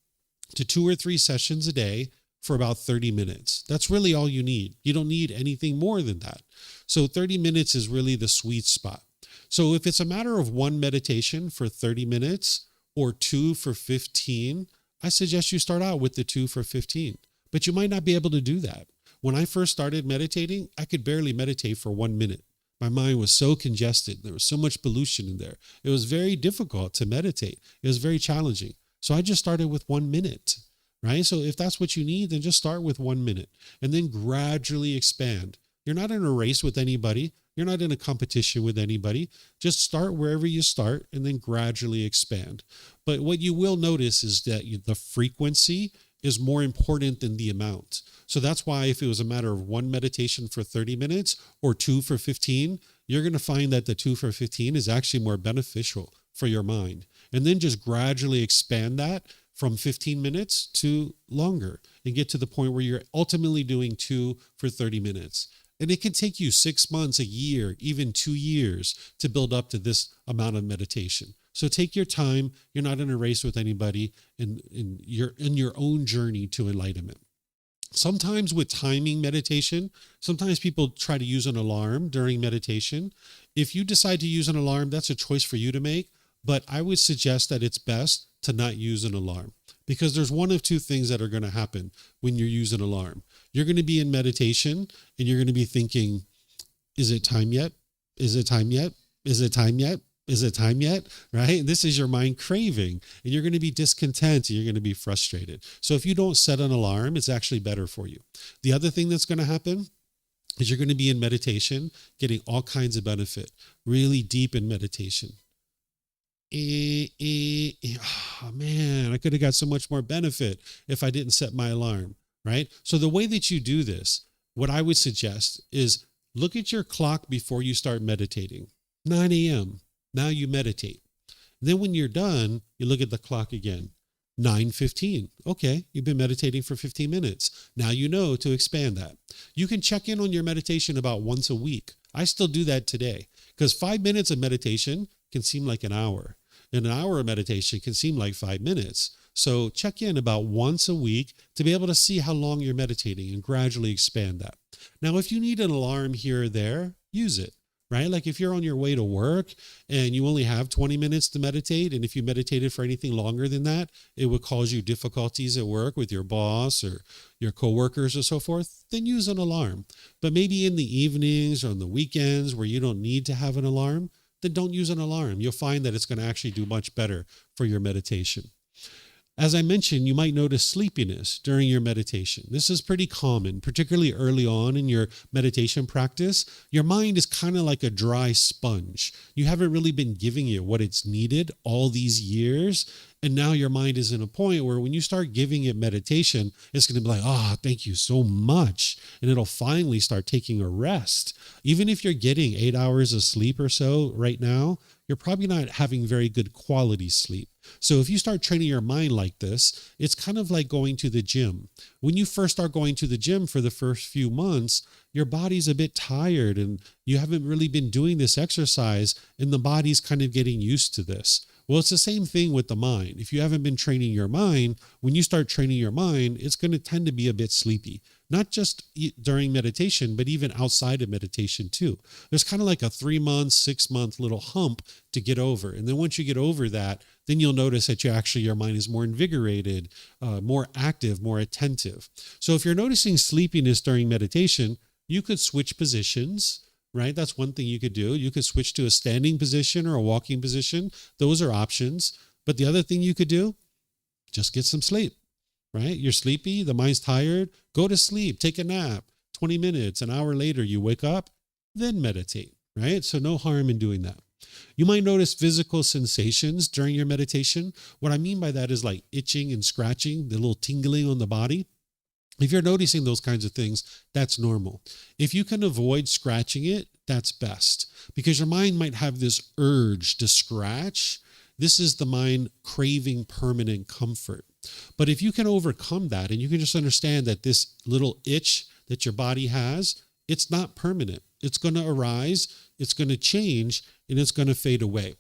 to 2 or 3 sessions a day for about 30 minutes. That's really all you need. You don't need anything more than that. So 30 minutes is really the sweet spot. So if it's a matter of 1 meditation for 30 minutes or 2 for 15, I suggest you start out with the 2 for 15, but you might not be able to do that. When I first started meditating, I could barely meditate for 1 minute. My mind was so congested. There was so much pollution in there. It was very difficult to meditate. It was very challenging. So I just started with 1 minute, right? So if that's what you need, then just start with 1 minute and then gradually expand. You're not in a race with anybody. You're not in a competition with anybody. Just start wherever you start and then gradually expand. But what you will notice is that the frequency is more important than the amount. So that's why if it was a matter of 1 meditation for 30 minutes or 2 for 15, you're going to find that the 2 for 15 is actually more beneficial for your mind. And then just gradually expand that from 15 minutes to longer and get to the point where you're ultimately doing 2 for 30 minutes. And it can take you 6 months, a year, even 2 years to build up to this amount of meditation. So take your time. You're not in a race with anybody, and you're in your own journey to enlightenment. Sometimes with timing meditation, sometimes people try to use an alarm during meditation. If you decide to use an alarm, that's a choice for you to make. But I would suggest that it's best to not use an alarm because there's one of 2 things that are going to happen when you use an alarm. You're going to be in meditation and you're going to be thinking, is it time yet? Is it time yet? Is it time yet? Is it time yet? Right? This is your mind craving and you're going to be discontent and you're going to be frustrated. So if you don't set an alarm, it's actually better for you. The other thing that's going to happen is you're going to be in meditation, getting all kinds of benefit, really deep in meditation. Oh man, I could have got so much more benefit if I didn't set my alarm, right? So the way that you do this, what I would suggest is look at your clock before you start meditating. 9 a.m. Now you meditate. Then when you're done, you look at the clock again. 9:15. Okay, you've been meditating for 15 minutes. Now you know to expand that. You can check in on your meditation about once a week. I still do that today because 5 minutes of meditation can seem like an hour. And an hour of meditation can seem like 5 minutes. So check in about once a week to be able to see how long you're meditating and gradually expand that. Now, if you need an alarm here or there, use it. Right? Like if you're on your way to work and you only have 20 minutes to meditate, and if you meditated for anything longer than that, it would cause you difficulties at work with your boss or your coworkers or so forth, then use an alarm. But maybe in the evenings or on the weekends where you don't need to have an alarm, then don't use an alarm. You'll find that it's going to actually do much better for your meditation. As I mentioned, you might notice sleepiness during your meditation. This is pretty common, particularly early on in your meditation practice. Your mind is kind of like a dry sponge. You haven't really been giving it what it's needed all these years. And now your mind is in a point where when you start giving it meditation, it's going to be like, thank you so much. And it'll finally start taking a rest. Even if you're getting 8 hours of sleep or so right now, you're probably not having very good quality sleep. So if you start training your mind like this, it's kind of like going to the gym. When you first start going to the gym for the first few months, your body's a bit tired and you haven't really been doing this exercise and the body's kind of getting used to this. Well, it's the same thing with the mind. If you haven't been training your mind, when you start training your mind, it's going to tend to be a bit sleepy. Not just during meditation, but even outside of meditation too. There's kind of like a 3-month, 6-month little hump to get over. And then once you get over that, then you'll notice that your mind is more invigorated, more active, more attentive. So if you're noticing sleepiness during meditation, you could switch positions, right? That's one thing you could do. You could switch to a standing position or a walking position. Those are options. But the other thing you could do, just get some sleep. Right? You're sleepy, the mind's tired, go to sleep, take a nap, 20 minutes, an hour later, you wake up, then meditate, right? So no harm in doing that. You might notice physical sensations during your meditation. What I mean by that is like itching and scratching, the little tingling on the body. If you're noticing those kinds of things, that's normal. If you can avoid scratching it, that's best because your mind might have this urge to scratch. This is the mind craving permanent comfort. But if you can overcome that and you can just understand that this little itch that your body has, it's not permanent. It's going to arise, it's going to change, and it's going to fade away.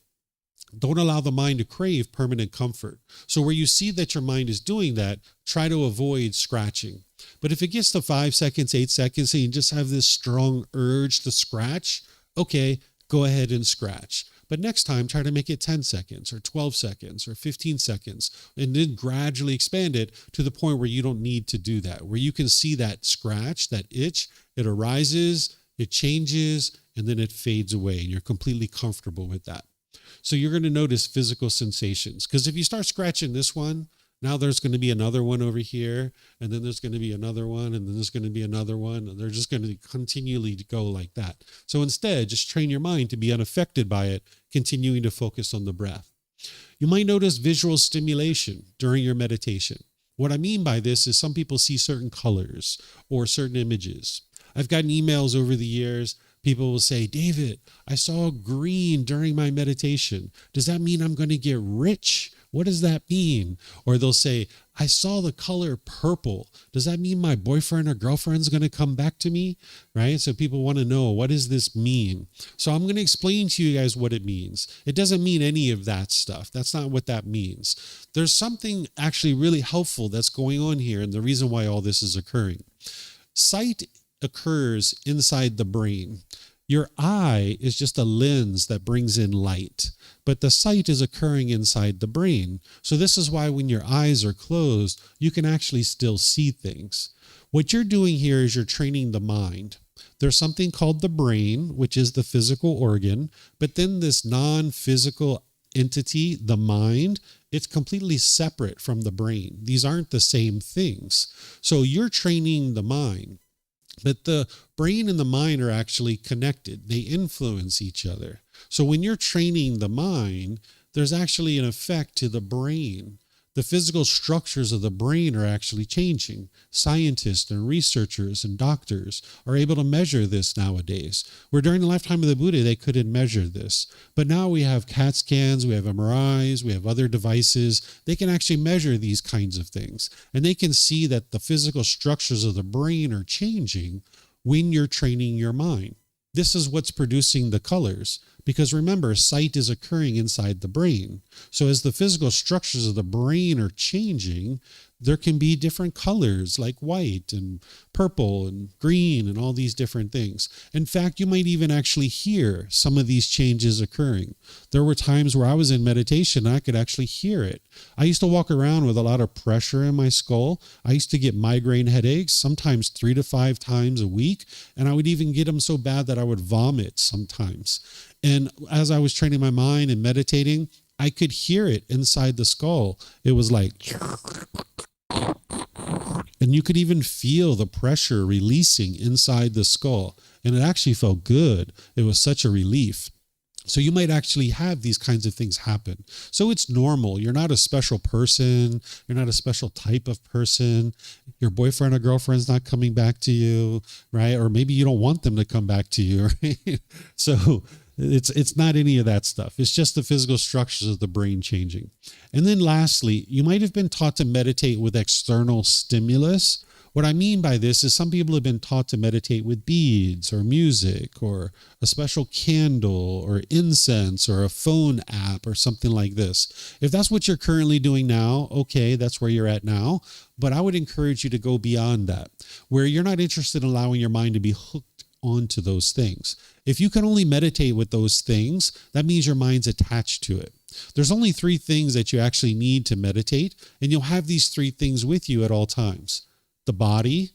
Don't allow the mind to crave permanent comfort. So where you see that your mind is doing that, try to avoid scratching. But if it gets to 5 seconds, 8 seconds, and you just have this strong urge to scratch, okay, go ahead and scratch. But next time, try to make it 10 seconds or 12 seconds or 15 seconds, and then gradually expand it to the point where you don't need to do that, where you can see that scratch, that itch, it arises, it changes, and then it fades away, and you're completely comfortable with that. So you're going to notice physical sensations, because if you start scratching this one, now there's going to be another one over here, and then there's going to be another one, and then there's going to be another one, and they're just going to continually go like that. So instead, just train your mind to be unaffected by it, continuing to focus on the breath. You might notice visual stimulation during your meditation. What I mean by this is some people see certain colors or certain images. I've gotten emails over the years. People will say, David, I saw green during my meditation. Does that mean I'm going to get rich? What does that mean? Or they'll say, I saw the color purple. Does that mean my boyfriend or girlfriend's going to come back to me? Right? So people want to know, what does this mean? So I'm going to explain to you guys what it means. It doesn't mean any of that stuff. That's not what that means. There's something actually really helpful that's going on here, and the reason why all this is occurring. Sight occurs inside the brain. Your eye is just a lens that brings in light, but the sight is occurring inside the brain. So this is why when your eyes are closed, you can actually still see things. What you're doing here is you're training the mind. There's something called the brain, which is the physical organ, but then this non-physical entity, the mind, it's completely separate from the brain. These aren't the same things. So you're training the mind. But the brain and the mind are actually connected. They influence each other. So when you're training the mind, there's actually an effect to the brain. The physical structures of the brain are actually changing. Scientists and researchers and doctors are able to measure this nowadays, where during the lifetime of the Buddha, they couldn't measure this. But now we have CAT scans, we have MRIs, we have other devices. They can actually measure these kinds of things. And they can see that the physical structures of the brain are changing when you're training your mind. This is what's producing the colors. Because remember, sight is occurring inside the brain. So as the physical structures of the brain are changing, there can be different colors like white and purple and green and all these different things. In fact, you might even actually hear some of these changes occurring. There were times where I was in meditation and I could actually hear it. I used to walk around with a lot of pressure in my skull. I used to get migraine headaches, sometimes 3 to 5 times a week. And I would even get them so bad that I would vomit sometimes. And as I was training my mind and meditating, I could hear it inside the skull. It was like, and you could even feel the pressure releasing inside the skull. And it actually felt good. It was such a relief. So you might actually have these kinds of things happen. So it's normal. You're not a special person. You're not a special type of person. Your boyfriend or girlfriend's not coming back to you, right? Or maybe you don't want them to come back to you, right? So it's not any of that stuff. It's just the physical structures of the brain changing. And then lastly, you might have been taught to meditate with external stimulus. What I mean by this is some people have been taught to meditate with beads or music or a special candle or incense or a phone app or something like this. If that's what you're currently doing now, okay, that's where you're at now. But I would encourage you to go beyond that, where you're not interested in allowing your mind to be hooked onto those things. If you can only meditate with those things, that means your mind's attached to it. There's only 3 things that you actually need to meditate, and you'll have these 3 things with you at all times. The body,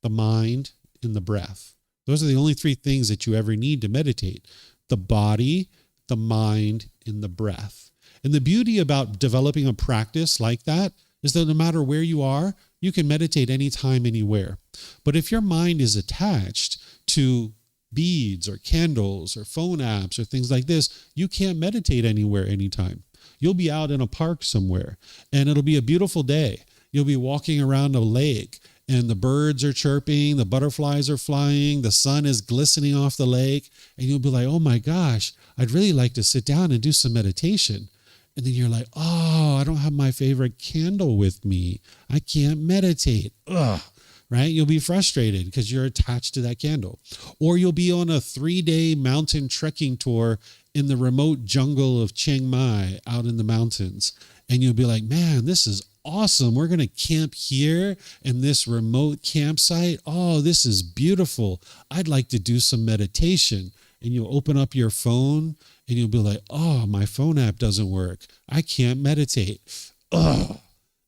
the mind, and the breath. Those are the only 3 things that you ever need to meditate. The body, the mind, and the breath. And the beauty about developing a practice like that is that no matter where you are, you can meditate anytime, anywhere. But if your mind is attached to beads or candles or phone apps or things like this, you can't meditate anywhere, anytime. You'll be out in a park somewhere and it'll be a beautiful day. You'll be walking around a lake and the birds are chirping, the butterflies are flying, the sun is glistening off the lake, and you'll be like, oh my gosh, I'd really like to sit down and do some meditation. And then you're like, oh, I don't have my favorite candle with me. I can't meditate. Ugh. Right? You'll be frustrated because you're attached to that candle. Or you'll be on a 3-day mountain trekking tour in the remote jungle of Chiang Mai out in the mountains. And you'll be like, man, this is awesome. We're going to camp here in this remote campsite. Oh, this is beautiful. I'd like to do some meditation. And you'll open up your phone and you'll be like, oh, my phone app doesn't work. I can't meditate. Ugh.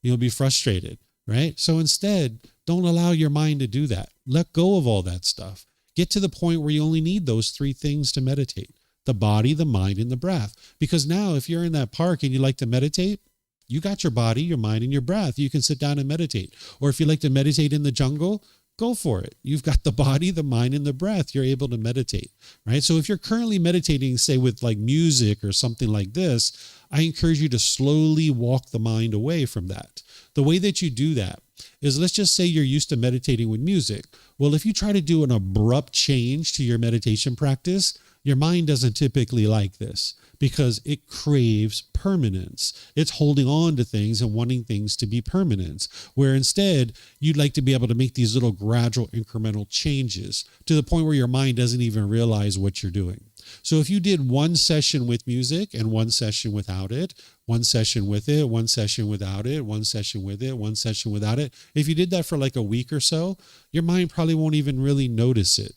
You'll be frustrated, right? So instead, don't allow your mind to do that. Let go of all that stuff. Get to the point where you only need those 3 things to meditate: the body, the mind, and the breath. Because now if you're in that park and you like to meditate, you got your body, your mind, and your breath. You can sit down and meditate. Or if you like to meditate in the jungle, go for it. You've got the body, the mind, and the breath. You're able to meditate, right? So if you're currently meditating, say with like music or something like this, I encourage you to slowly walk the mind away from that. The way that you do that is, let's just say you're used to meditating with music. Well, if you try to do an abrupt change to your meditation practice, your mind doesn't typically like this because it craves permanence. It's holding on to things and wanting things to be permanent, where instead you'd like to be able to make these little gradual incremental changes to the point where your mind doesn't even realize what you're doing. So if you did 1 session with music and 1 session without it, 1 session with it, 1 session without it, 1 session with it, 1 session without it, if you did that for like a week or so, your mind probably won't even really notice it.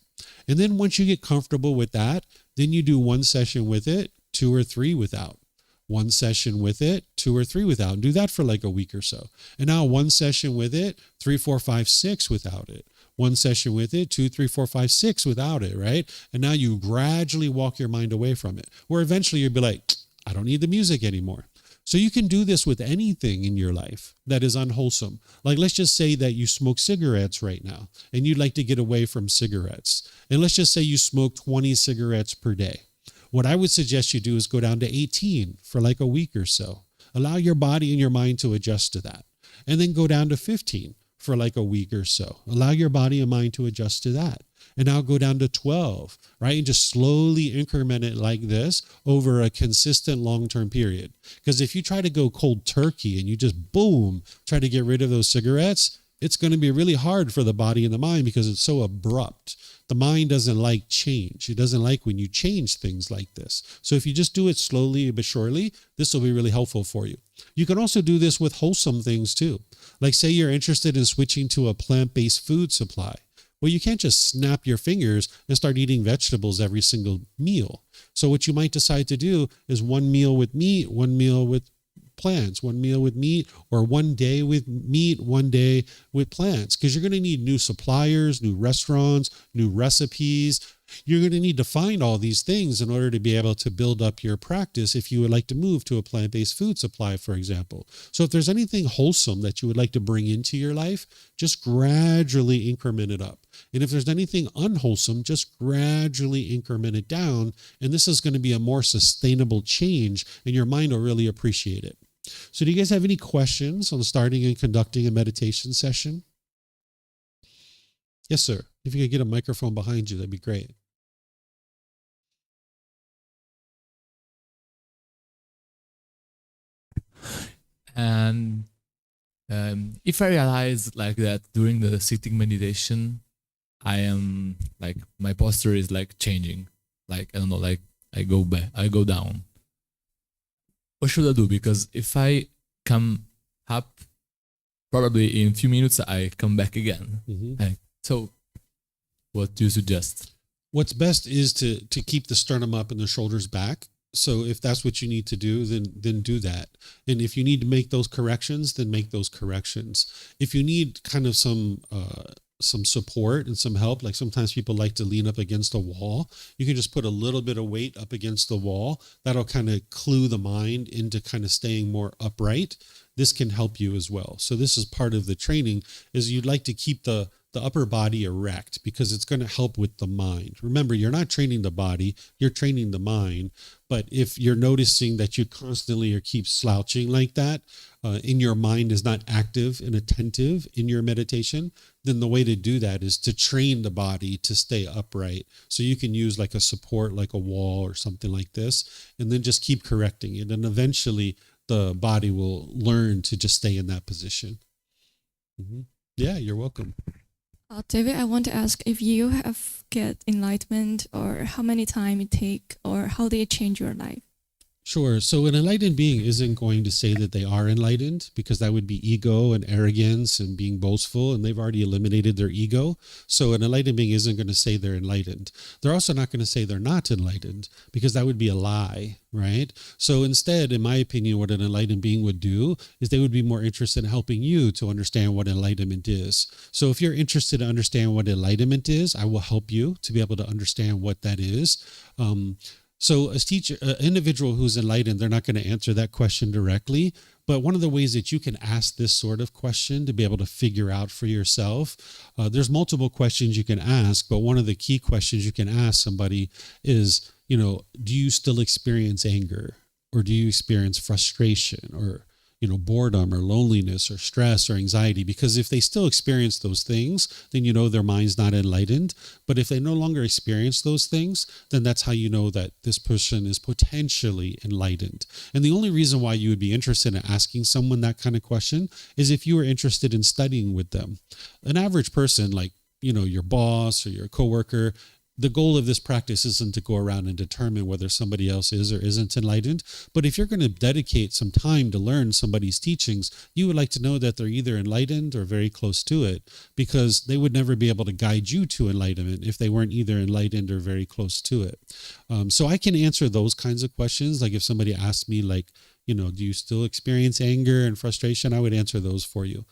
And then once you get comfortable with that, then you do 1 session with it, 2 or 3 without. 1 session with it, 2 or 3 without. And do that for like a week or so. And now 1 session with it, 3, 4, 5, 6 without it. 1 session with it, 2, 3, 4, 5, 6 without it, right? And now you gradually walk your mind away from it, where eventually you'll be like, I don't need the music anymore. So you can do this with anything in your life that is unwholesome. Like, let's just say that you smoke cigarettes right now and you'd like to get away from cigarettes. And let's just say you smoke 20 cigarettes per day. What I would suggest you do is go down to 18 for like a week or so. Allow your body and your mind to adjust to that. And then go down to 15 for like a week or so. Allow your body and mind to adjust to that. And now go down to 12, right? And just slowly increment it like this over a consistent long-term period. Because if you try to go cold turkey and you just, boom, try to get rid of those cigarettes, it's going to be really hard for the body and the mind because it's so abrupt. The mind doesn't like change. It doesn't like when you change things like this. So if you just do it slowly but surely, this will be really helpful for you. You can also do this with wholesome things too. Like say you're interested in switching to a plant-based food supply. Well, you can't just snap your fingers and start eating vegetables every single meal. So what you might decide to do is one meal with meat, one meal with plants, one meal with meat, or one day with meat, one day with plants, because you're going to need new suppliers, new restaurants, new recipes. You're going to need to find all these things in order to be able to build up your practice if you would like to move to a plant-based food supply, for example. So if there's anything wholesome that you would like to bring into your life, just gradually increment it up. And if there's anything unwholesome, just gradually increment it down. And this is going to be a more sustainable change, and your mind will really appreciate it. So do you guys have any questions on starting and conducting a meditation session? Yes, sir. If you could get a microphone behind you, that'd be great. And if I realize like that during the sitting meditation, I am like, my posture is like changing. Like, I don't know, like I go back, I go down. What should I do? Because if I come up, probably in a few minutes, I come back again. Like, so what do you suggest? What's best is to keep the sternum up and the shoulders back. So if that's what you need to do, then do that. And if you need to make those corrections, then make those corrections. If you need kind of some support and some help, like sometimes people like to lean up against a wall, you can just put a little bit of weight up against the wall. That'll kind of clue the mind into kind of staying more upright. This can help you as well. So this is part of the training, is you'd like to keep the upper body erect because it's going to help with the mind. Remember, you're not training the body, you're training the mind. But if you're noticing that you constantly or keep slouching like that, and your mind is not active and attentive in your meditation, then the way to do that is to train the body to stay upright. So you can use like a support, like a wall or something like this, and then just keep correcting it. And eventually the body will learn to just stay in that position. Yeah, you're welcome. David, I want to ask if you have get enlightenment, or how many time it take, or how did it change your life? Sure. So an enlightened being isn't going to say that they are enlightened, because that would be ego and arrogance and being boastful, and they've already eliminated their ego. So an enlightened being isn't going to say they're enlightened. They're also not going to say they're not enlightened, because that would be a lie, right? So instead, in my opinion, what an enlightened being would do is they would be more interested in helping you to understand what enlightenment is. So if you're interested to understand what enlightenment is, I will help you to be able to understand what that is. So as teacher, an individual who's enlightened, they're not going to answer that question directly. But one of the ways that you can ask this sort of question to be able to figure out for yourself, there's multiple questions you can ask, but one of the key questions you can ask somebody is, do you still experience anger, or do you experience frustration, or boredom, or loneliness, or stress, or anxiety? Because if they still experience those things, then their mind's not enlightened. But if they no longer experience those things, then that's how you know that this person is potentially enlightened. And the only reason why you would be interested in asking someone that kind of question is if you were interested in studying with them. An average person, like your boss or your coworker, the goal of this practice isn't to go around and determine whether somebody else is or isn't enlightened. But if you're going to dedicate some time to learn somebody's teachings, you would like to know that they're either enlightened or very close to it, because they would never be able to guide you to enlightenment if they weren't either enlightened or very close to it. So I can answer those kinds of questions. Like if somebody asked me, like, do you still experience anger and frustration? I would answer those for you.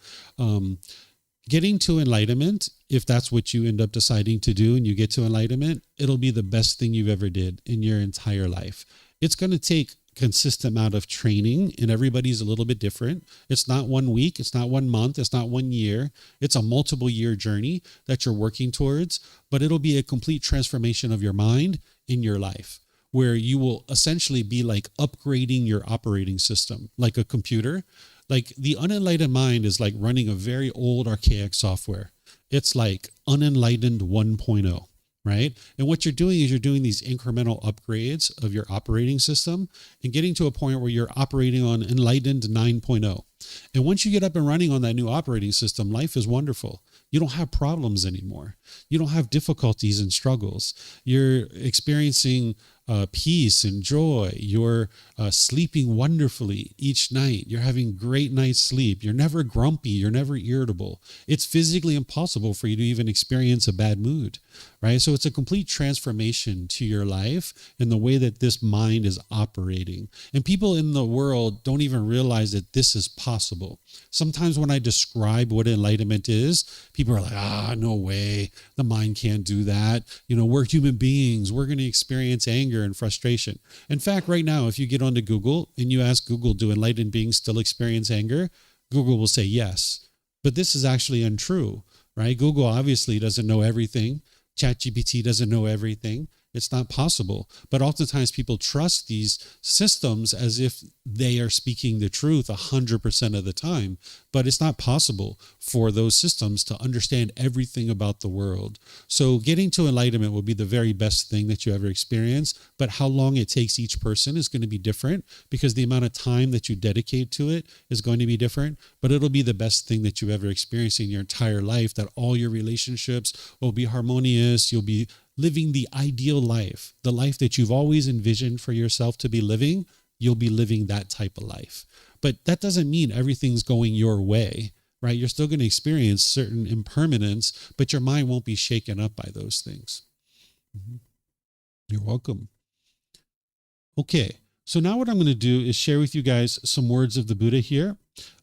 Getting to enlightenment, if that's what you end up deciding to do and you get to enlightenment, it'll be the best thing you've ever did in your entire life. It's going to take a consistent amount of training, and everybody's a little bit different. It's not 1 week, it's not 1 month, it's not 1 year. It's a multiple year journey that you're working towards, but it'll be a complete transformation of your mind in your life. where you will essentially be like upgrading your operating system, like a computer. Like the unenlightened mind is like running a very old archaic software. It's like unenlightened 1.0. Right? And what you're doing is you're doing these incremental upgrades of your operating system and getting to a point where you're operating on enlightened 9.0. And once you get up and running on that new operating system, life is wonderful. You don't have problems anymore. You don't have difficulties and struggles. You're experiencing peace and joy. You're sleeping wonderfully each night. You're having great night's sleep. You're never grumpy. You're never irritable. It's physically impossible for you to even experience a bad mood, right? So it's a complete transformation to your life in the way that this mind is operating. And people in the world don't even realize that this is possible. Sometimes when I describe what enlightenment is, people are like, no way. The mind can't do that. You know, we're human beings. We're going to experience anger and frustration. In fact, right now, if you get onto Google and you ask Google, do enlightened beings still experience anger? Google will say yes. But this is actually untrue, right? Google obviously doesn't know everything. ChatGPT doesn't know everything. It's not possible. But oftentimes people trust these systems as if they are speaking the truth 100% of the time. But it's not possible for those systems to understand everything about the world. So getting to enlightenment will be the very best thing that you ever experience. But how long it takes each person is going to be different because the amount of time that you dedicate to it is going to be different. But it'll be the best thing that you ever experienced in your entire life, that all your relationships will be harmonious. You'll be living the ideal life, the life that you've always envisioned for yourself to be living. You'll be living that type of life. But that doesn't mean everything's going your way, right? You're still going to experience certain impermanence, but your mind won't be shaken up by those things. You're welcome. Okay, so now what I'm going to do is share with you guys some words of the Buddha here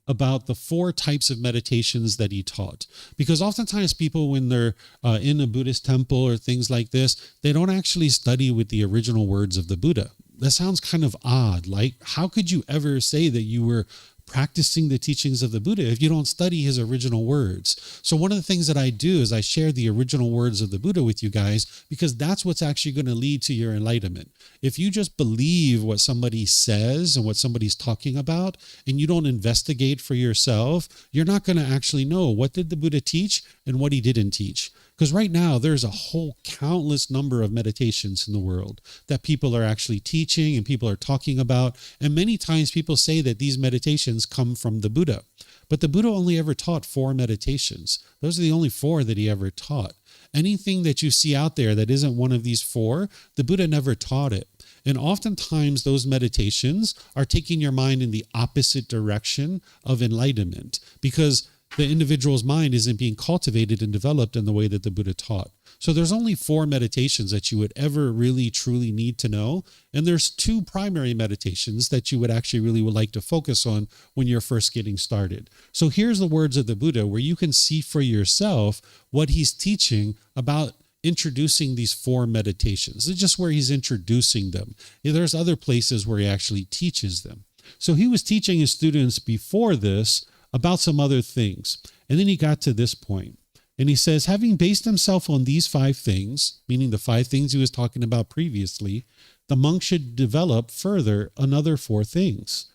about the 4 types of meditations that he taught. Because oftentimes people, when they're in a Buddhist temple or things like this, they don't actually study with the original words of the Buddha. That sounds kind of odd. Like, how could you ever say that you were practicing the teachings of the Buddha if you don't study his original words? So one of the things that I do is I share the original words of the Buddha with you guys, because that's what's actually going to lead to your enlightenment. If you just believe what somebody says and what somebody's talking about, and you don't investigate for yourself, you're not going to actually know what did the Buddha teach and what he didn't teach. Because right now, there's a whole countless number of meditations in the world that people are actually teaching and people are talking about. And many times people say that these meditations come from the Buddha. But the Buddha only ever taught 4 meditations. Those are the only 4 that he ever taught. Anything that you see out there that isn't one of these 4, the Buddha never taught it. And oftentimes those meditations are taking your mind in the opposite direction of enlightenment, because the individual's mind isn't being cultivated and developed in the way that the Buddha taught. So there's only 4 meditations that you would ever really truly need to know. And there's 2 primary meditations that you would actually would like to focus on when you're first getting started. So here's the words of the Buddha where you can see for yourself what he's teaching about introducing these 4 meditations. It's just where he's introducing them. There's other places where he actually teaches them. So he was teaching his students before this about some other things. And then he got to this point. And he says, having based himself on these 5 things, meaning the 5 things he was talking about previously, the monk should develop further another 4 things.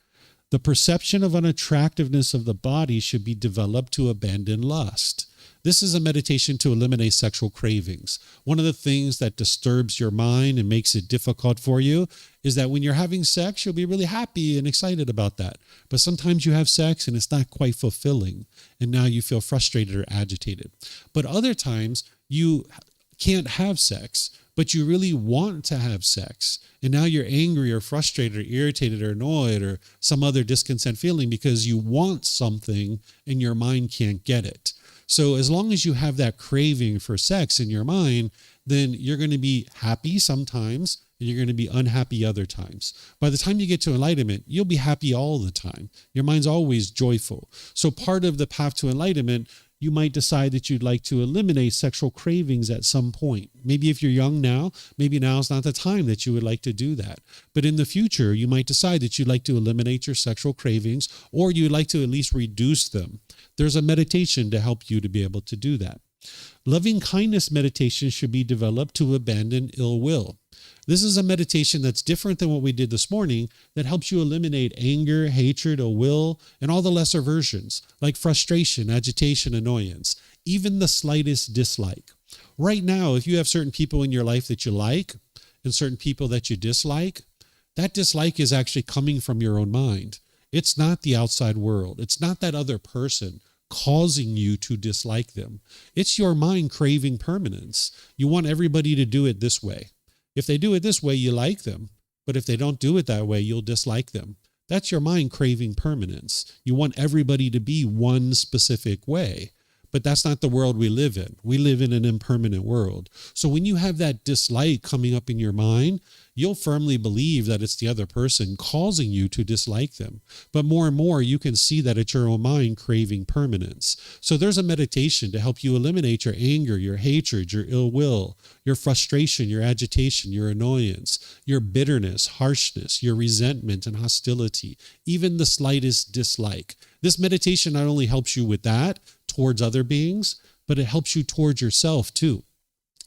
The perception of unattractiveness of the body should be developed to abandon lust. This is a meditation to eliminate sexual cravings. One of the things that disturbs your mind and makes it difficult for you is that when you're having sex, you'll be really happy and excited about that. But sometimes you have sex and it's not quite fulfilling, and now you feel frustrated or agitated. But other times you can't have sex, but you really want to have sex. And now you're angry or frustrated or irritated or annoyed or some other discontent feeling because you want something and your mind can't get it. So as long as you have that craving for sex in your mind, then you're going to be happy sometimes and you're going to be unhappy other times. By the time you get to enlightenment, you'll be happy all the time. Your mind's always joyful. So part of the path to enlightenment, you might decide that you'd like to eliminate sexual cravings at some point. Maybe if you're young now, maybe now's not the time that you would like to do that. But in the future, you might decide that you'd like to eliminate your sexual cravings, or you'd like to at least reduce them. There's a meditation to help you to be able to do that. Loving kindness meditation should be developed to abandon ill will. This is a meditation that's different than what we did this morning that helps you eliminate anger, hatred, ill will, and all the lesser versions like frustration, agitation, annoyance, even the slightest dislike. Right now, if you have certain people in your life that you like and certain people that you dislike, that dislike is actually coming from your own mind. It's not the outside world. It's not that other person causing you to dislike them. It's your mind craving permanence. You want everybody to do it this way. If they do it this way, you like them. But if they don't do it that way, you'll dislike them. That's your mind craving permanence. You want everybody to be one specific way. But that's not the world we live in. We live in an impermanent world. So when you have that dislike coming up in your mind, you'll firmly believe that it's the other person causing you to dislike them. But more and more, you can see that it's your own mind craving permanence. So there's a meditation to help you eliminate your anger, your hatred, your ill will, your frustration, your agitation, your annoyance, your bitterness, harshness, your resentment and hostility, even the slightest dislike. This meditation not only helps you with that towards other beings, but it helps you towards yourself too.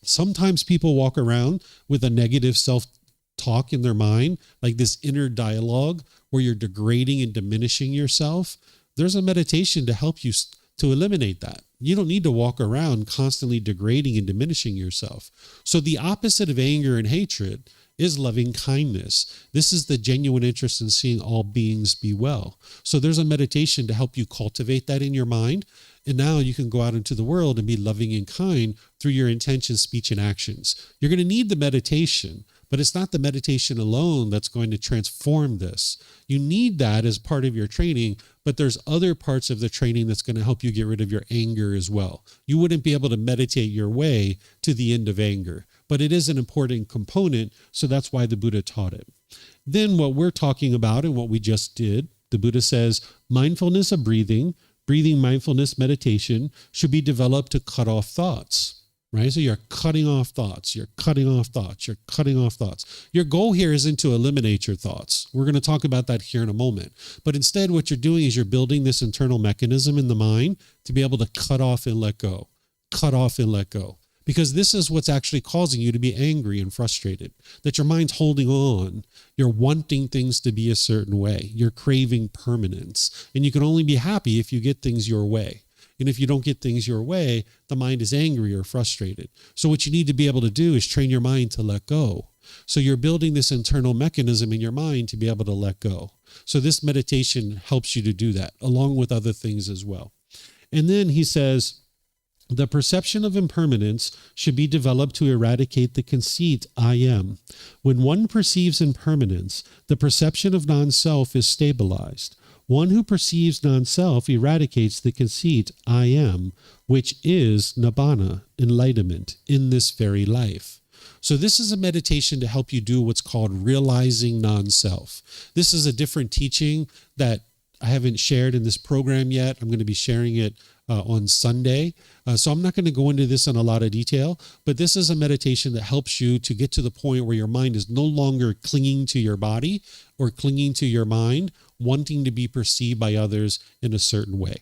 Sometimes people walk around with a negative self-talk in their mind, like this inner dialogue where you're degrading and diminishing yourself. There's a meditation to help you to eliminate that. You don't need to walk around constantly degrading and diminishing yourself. So the opposite of anger and hatred is loving kindness. This is the genuine interest in seeing all beings be well. So there's a meditation to help you cultivate that in your mind. And now you can go out into the world and be loving and kind through your intention, speech, and actions. You're going to need the meditation, but it's not the meditation alone that's going to transform this. You need that as part of your training, but there's other parts of the training that's going to help you get rid of your anger as well. You wouldn't be able to meditate your way to the end of anger, but it is an important component, so that's why the Buddha taught it. Then what we're talking about and what we just did, the Buddha says, mindfulness of breathing mindfulness meditation should be developed to cut off thoughts, right? So you're cutting off thoughts, you're cutting off thoughts, you're cutting off thoughts. Your goal here isn't to eliminate your thoughts. We're going to talk about that here in a moment. But instead, what you're doing is you're building this internal mechanism in the mind to be able to cut off and let go, cut off and let go. Because this is what's actually causing you to be angry and frustrated, that your mind's holding on. You're wanting things to be a certain way. You're craving permanence. And you can only be happy if you get things your way. And if you don't get things your way, the mind is angry or frustrated. So what you need to be able to do is train your mind to let go. So you're building this internal mechanism in your mind to be able to let go. So this meditation helps you to do that, along with other things as well. And then he says, the perception of impermanence should be developed to eradicate the conceit, I am. When one perceives impermanence, the perception of non-self is stabilized. One who perceives non-self eradicates the conceit, I am, which is nibbana, enlightenment, in this very life. So this is a meditation to help you do what's called realizing non-self. This is a different teaching that I haven't shared in this program yet. I'm going to be sharing it on Sunday. So I'm not going to go into this in a lot of detail, but this is a meditation that helps you to get to the point where your mind is no longer clinging to your body or clinging to your mind, wanting to be perceived by others in a certain way.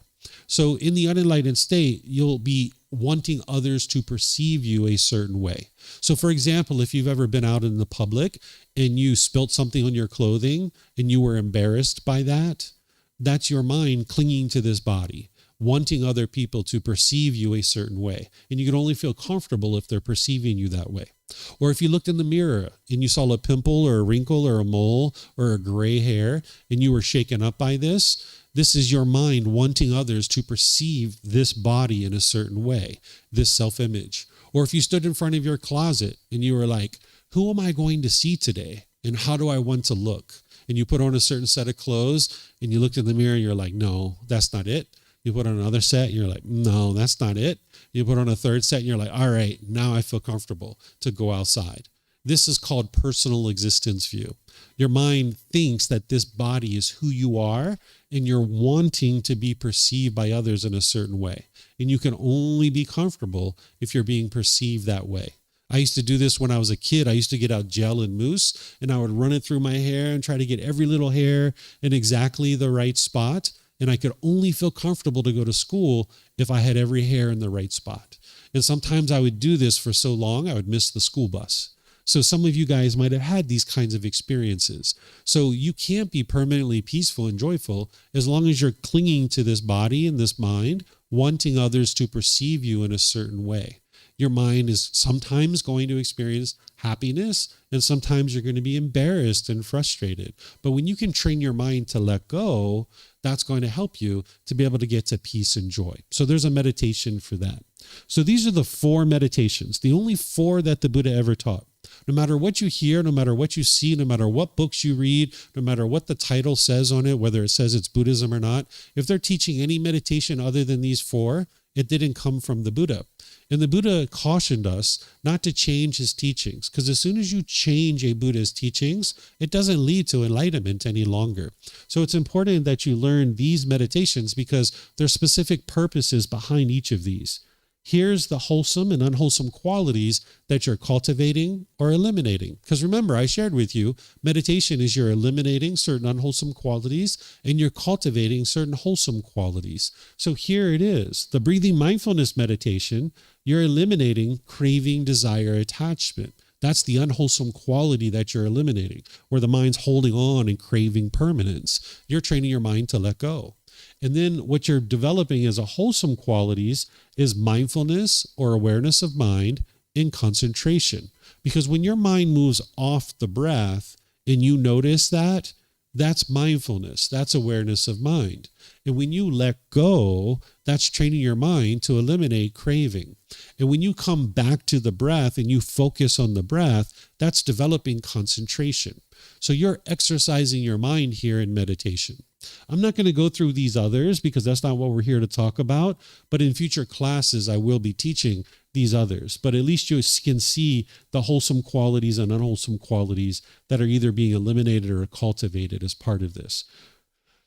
So in the unenlightened state, you'll be wanting others to perceive you a certain way. So for example, if you've ever been out in the public and you spilt something on your clothing and you were embarrassed by that, that's your mind clinging to this body, wanting other people to perceive you a certain way. And you can only feel comfortable if they're perceiving you that way. Or if you looked in the mirror and you saw a pimple or a wrinkle or a mole or a gray hair and you were shaken up by this, this is your mind wanting others to perceive this body in a certain way, this self-image. Or if you stood in front of your closet and you were like, who am I going to see today? And how do I want to look? And you put on a certain set of clothes and you looked in the mirror and you're like, no, that's not it. You put on another set and you're like, no, that's not it. You put on a third set and you're like, all right, now I feel comfortable to go outside. This is called personal existence view. Your mind thinks that this body is who you are and you're wanting to be perceived by others in a certain way. And you can only be comfortable if you're being perceived that way. I used to do this when I was a kid. I used to get out gel and mousse and I would run it through my hair and try to get every little hair in exactly the right spot. And I could only feel comfortable to go to school if I had every hair in the right spot. And sometimes I would do this for so long, I would miss the school bus. So some of you guys might have had these kinds of experiences. So you can't be permanently peaceful and joyful as long as you're clinging to this body and this mind, wanting others to perceive you in a certain way. Your mind is sometimes going to experience happiness, and sometimes you're going to be embarrassed and frustrated. But when you can train your mind to let go, that's going to help you to be able to get to peace and joy. So there's a meditation for that. So these are the 4 meditations, the only 4 that the Buddha ever taught. No matter what you hear, no matter what you see, no matter what books you read, no matter what the title says on it, whether it says it's Buddhism or not, if they're teaching any meditation other than these 4, it didn't come from the Buddha. And the Buddha cautioned us not to change his teachings, because as soon as you change a Buddha's teachings, it doesn't lead to enlightenment any longer. So it's important that you learn these meditations because there's specific purposes behind each of these. Here's the wholesome and unwholesome qualities that you're cultivating or eliminating. Because remember, I shared with you, meditation is you're eliminating certain unwholesome qualities and you're cultivating certain wholesome qualities. So here it is. The breathing mindfulness meditation, you're eliminating craving, desire, attachment. That's the unwholesome quality that you're eliminating, where the mind's holding on and craving permanence. You're training your mind to let go. And then what you're developing as a wholesome qualities is mindfulness or awareness of mind and concentration. Because when your mind moves off the breath and you notice that, that's mindfulness. That's awareness of mind. And when you let go, that's training your mind to eliminate craving. And when you come back to the breath and you focus on the breath, that's developing concentration. So you're exercising your mind here in meditation. I'm not going to go through these others because that's not what we're here to talk about. But in future classes, I will be teaching these others. But at least you can see the wholesome qualities and unwholesome qualities that are either being eliminated or cultivated as part of this.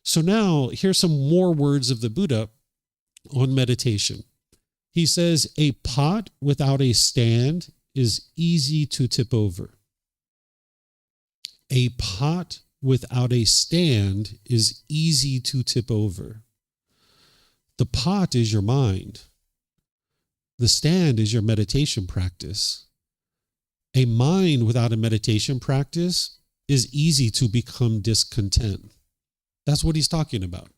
So now here's some more words of the Buddha on meditation. He says, a pot without a stand is easy to tip over. A pot without a stand is easy to tip over. The pot is your mind. The stand is your meditation practice. A mind without a meditation practice is easy to become discontent. That's what he's talking about.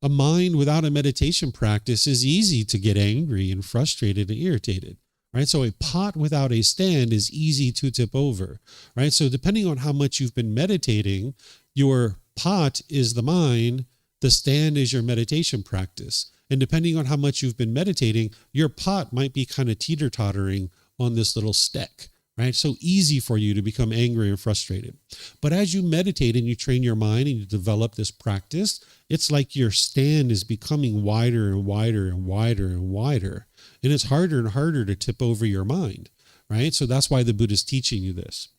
A mind without a meditation practice is easy to get angry and frustrated and irritated. Right? So a pot without a stand is easy to tip over, right? So depending on how much you've been meditating, your pot is the mind, the stand is your meditation practice. And depending on how much you've been meditating, your pot might be kind of teeter-tottering on this little stick, right? So easy for you to become angry and frustrated. But as you meditate and you train your mind and you develop this practice, it's like your stand is becoming wider and wider and wider and wider. And it's harder and harder to tip over your mind, right? So that's why the Buddha is teaching you this.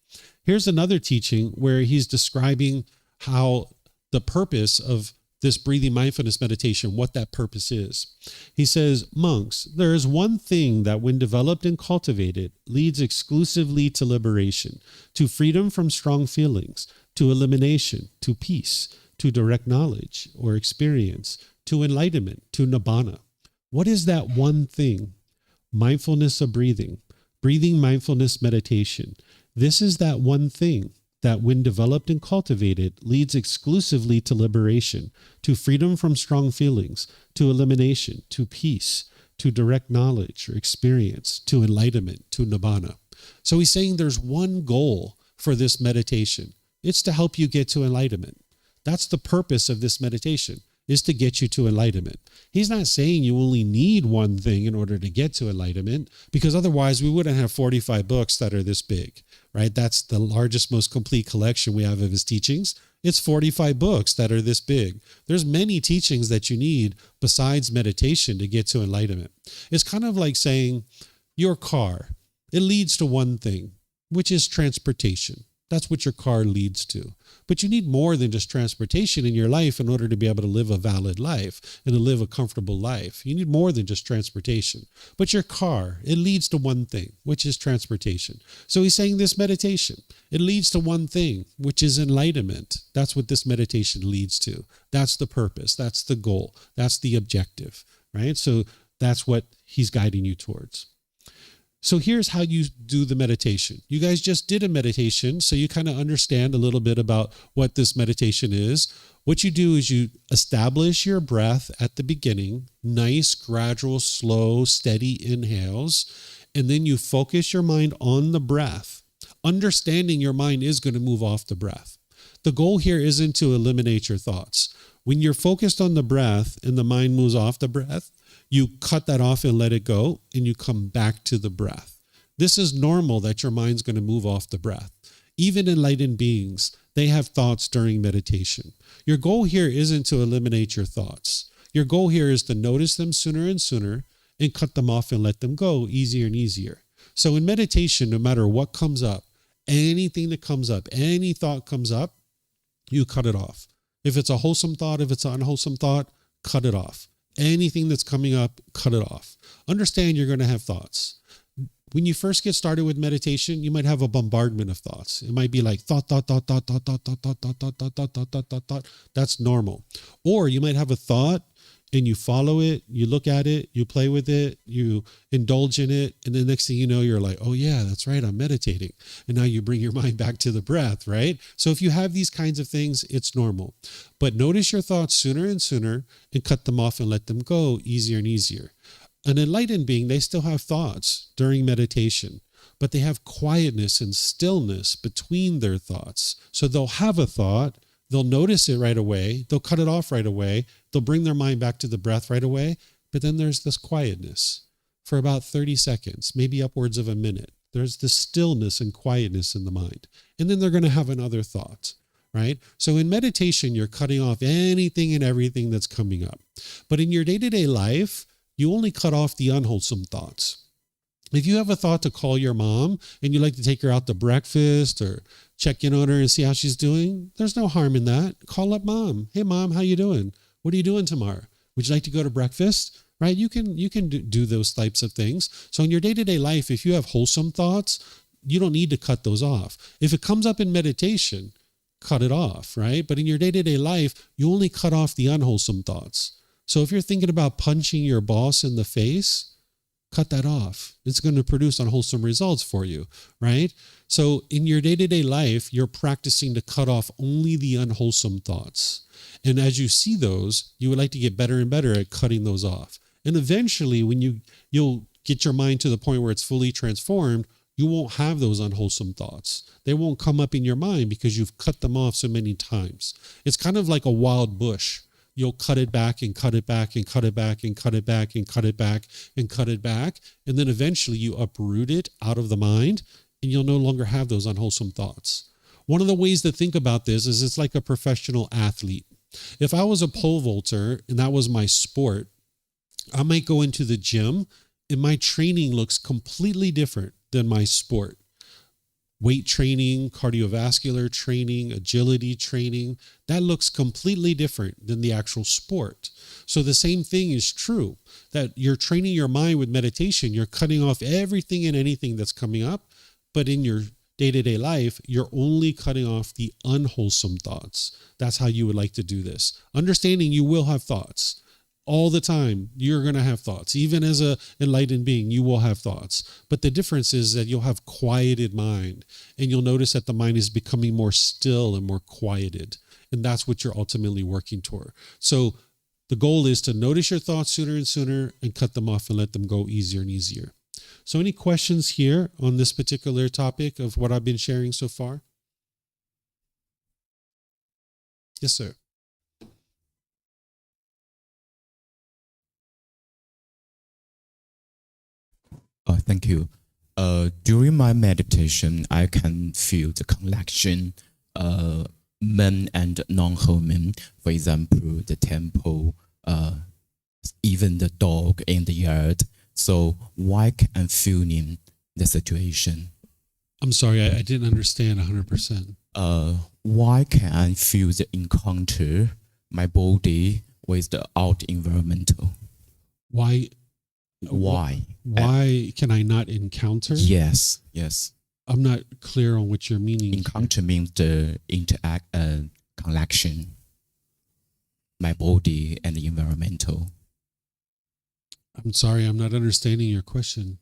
Here's another teaching where he's describing how the purpose of this breathing mindfulness meditation, what that purpose is. He says, monks, there is one thing that when developed and cultivated leads exclusively to liberation, to freedom from strong feelings, to elimination, to peace, to direct knowledge or experience, to enlightenment, to nibbana. What is that one thing? Mindfulness of breathing, breathing mindfulness meditation. This is that one thing that when developed and cultivated leads exclusively to liberation, to freedom from strong feelings, to elimination, to peace, to direct knowledge or experience, to enlightenment, to nibbana. So he's saying there's one goal for this meditation. It's to help you get to enlightenment. That's the purpose of this meditation, is to get you to enlightenment. He's not saying you only need one thing in order to get to enlightenment, because otherwise we wouldn't have 45 books that are this big, right? That's the largest, most complete collection we have of his teachings. It's 45 books that are this big. There's many teachings that you need besides meditation to get to enlightenment. It's kind of like saying your car, it leads to one thing, which is transportation. That's what your car leads to. But you need more than just transportation in your life in order to be able to live a valid life and to live a comfortable life. You need more than just transportation. But your car, it leads to one thing, which is transportation. So he's saying this meditation, it leads to one thing, which is enlightenment. That's what this meditation leads to. That's the purpose. That's the goal. That's the objective, right? So that's what he's guiding you towards. So here's how you do the meditation. You guys just did a meditation, so you kind of understand a little bit about what this meditation is. What you do is you establish your breath at the beginning, nice, gradual, slow, steady inhales, and then you focus your mind on the breath, understanding your mind is going to move off the breath. The goal here isn't to eliminate your thoughts. When you're focused on the breath and the mind moves off the breath, you cut that off and let it go, and you come back to the breath. This is normal that your mind's going to move off the breath. Even enlightened beings, they have thoughts during meditation. Your goal here isn't to eliminate your thoughts. Your goal here is to notice them sooner and sooner and cut them off and let them go easier and easier. So in meditation, no matter what comes up, anything that comes up, any thought comes up, you cut it off. If it's a wholesome thought, if it's an unwholesome thought, cut it off. Anything that's coming up, cut it off. Understand you're going to have thoughts. When you first get started with meditation, you might have a bombardment of thoughts. It might be like thought. That's normal. Or you might have a thought and you follow it, you look at it, you play with it, you indulge in it, and the next thing you know, you're like, oh yeah, that's right, I'm meditating. And now you bring your mind back to the breath, right? So if you have these kinds of things, it's normal. But notice your thoughts sooner and sooner and cut them off and let them go easier and easier. An enlightened being, they still have thoughts during meditation, but they have quietness and stillness between their thoughts. So they'll have a thought, they'll notice it right away, they'll cut it off right away, they'll bring their mind back to the breath right away, but then there's this quietness for about 30 seconds, maybe upwards of a minute. There's this stillness and quietness in the mind. And then they're going to have another thought, right? So in meditation, you're cutting off anything and everything that's coming up. But in your day-to-day life, you only cut off the unwholesome thoughts. If you have a thought to call your mom and you like to take her out to breakfast or check in on her and see how she's doing, there's no harm in that. Call up mom. Hey mom, how you doing? What are you doing tomorrow? Would you like to go to breakfast? Right? You can do those types of things. So in your day-to-day life, if you have wholesome thoughts, you don't need to cut those off. If it comes up in meditation, cut it off, right? But in your day-to-day life, you only cut off the unwholesome thoughts. So if you're thinking about punching your boss in the face, cut that off. It's going to produce unwholesome results for you, right? So in your day-to-day life, you're practicing to cut off only the unwholesome thoughts. And as you see those, you would like to get better and better at cutting those off. And eventually, when you'll get your mind to the point where it's fully transformed, you won't have those unwholesome thoughts. They won't come up in your mind because you've cut them off so many times. It's kind of like a wild bush. You'll cut it back and cut it back and cut it back and cut it back and cut it back and cut it back. And then eventually you uproot it out of the mind and you'll no longer have those unwholesome thoughts. One of the ways to think about this is it's like a professional athlete. If I was a pole vaulter and that was my sport, I might go into the gym and my training looks completely different than my sport. Weight training, cardiovascular training, agility training, that looks completely different than the actual sport. So the same thing is true, that you're training your mind with meditation, you're cutting off everything and anything that's coming up, but in your day-to-day life, you're only cutting off the unwholesome thoughts. That's how you would like to do this. Understanding you will have thoughts. All the time, you're going to have thoughts. Even as an enlightened being, you will have thoughts. But the difference is that you'll have quieted mind, and you'll notice that the mind is becoming more still and more quieted. And that's what you're ultimately working toward. So the goal is to notice your thoughts sooner and sooner and cut them off and let them go easier and easier. So any questions here on this particular topic of what I've been sharing so far? Yes, sir. Thank you. During my meditation, I can feel the connection, men and non-human. For example, the temple, even the dog in the yard. So why can I feel in the situation? I'm sorry, I didn't understand 100%. Why can I feel the encounter my body with the out environmental? Why can I not encounter? Yes. I'm not clear on what you're meaning. Encounter means the connection, my body and the environmental. I'm sorry, I'm not understanding your question.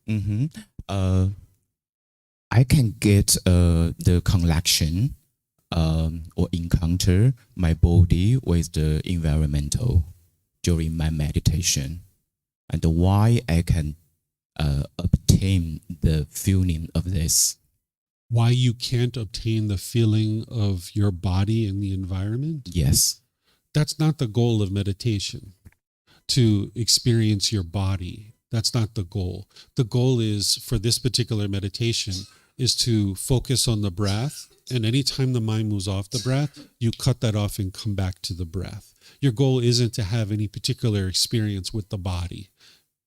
I can get the connection or encounter my body with the environmental during my meditation, and why I can obtain the feeling of this. Why you can't obtain the feeling of your body in the environment? Yes. That's not the goal of meditation, to experience your body. That's not the goal. The goal is, for this particular meditation, is to focus on the breath. And anytime the mind moves off the breath, you cut that off and come back to the breath. Your goal isn't to have any particular experience with the body.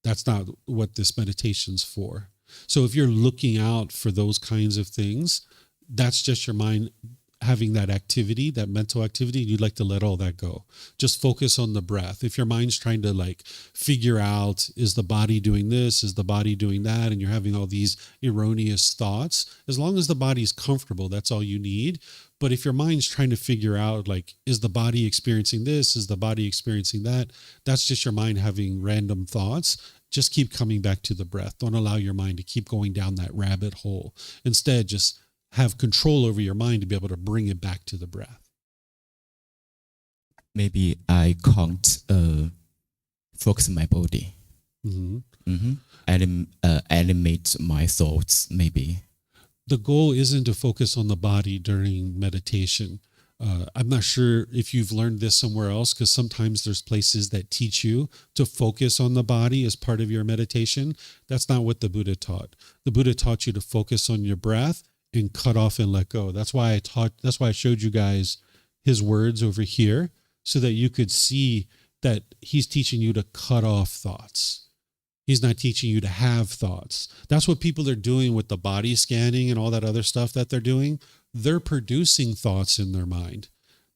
That's not what this meditation's for. So if you're looking out for those kinds of things, that's just your mind having that activity, that mental activity. You'd like to let all that go. Just focus on the breath. If your mind's trying to like figure out, is the body doing this? Is the body doing that? And you're having all these erroneous thoughts, as long as the body's comfortable, that's all you need. But if your mind's trying to figure out, like, is the body experiencing this? Is the body experiencing that? That's just your mind having random thoughts. Just keep coming back to the breath. Don't allow your mind to keep going down that rabbit hole. Instead, just have control over your mind to be able to bring it back to the breath. Maybe I can't focus my body. Animate my thoughts, maybe. The goal isn't to focus on the body during meditation. I'm not sure if you've learned this somewhere else, because sometimes there's places that teach you to focus on the body as part of your meditation. That's not what the Buddha taught. The Buddha taught you to focus on your breath and cut off and let go. That's why I showed you guys his words over here, so that you could see that he's teaching you to cut off thoughts. He's not teaching you to have thoughts. That's what people are doing with the body scanning and all that other stuff that they're doing. They're producing thoughts in their mind.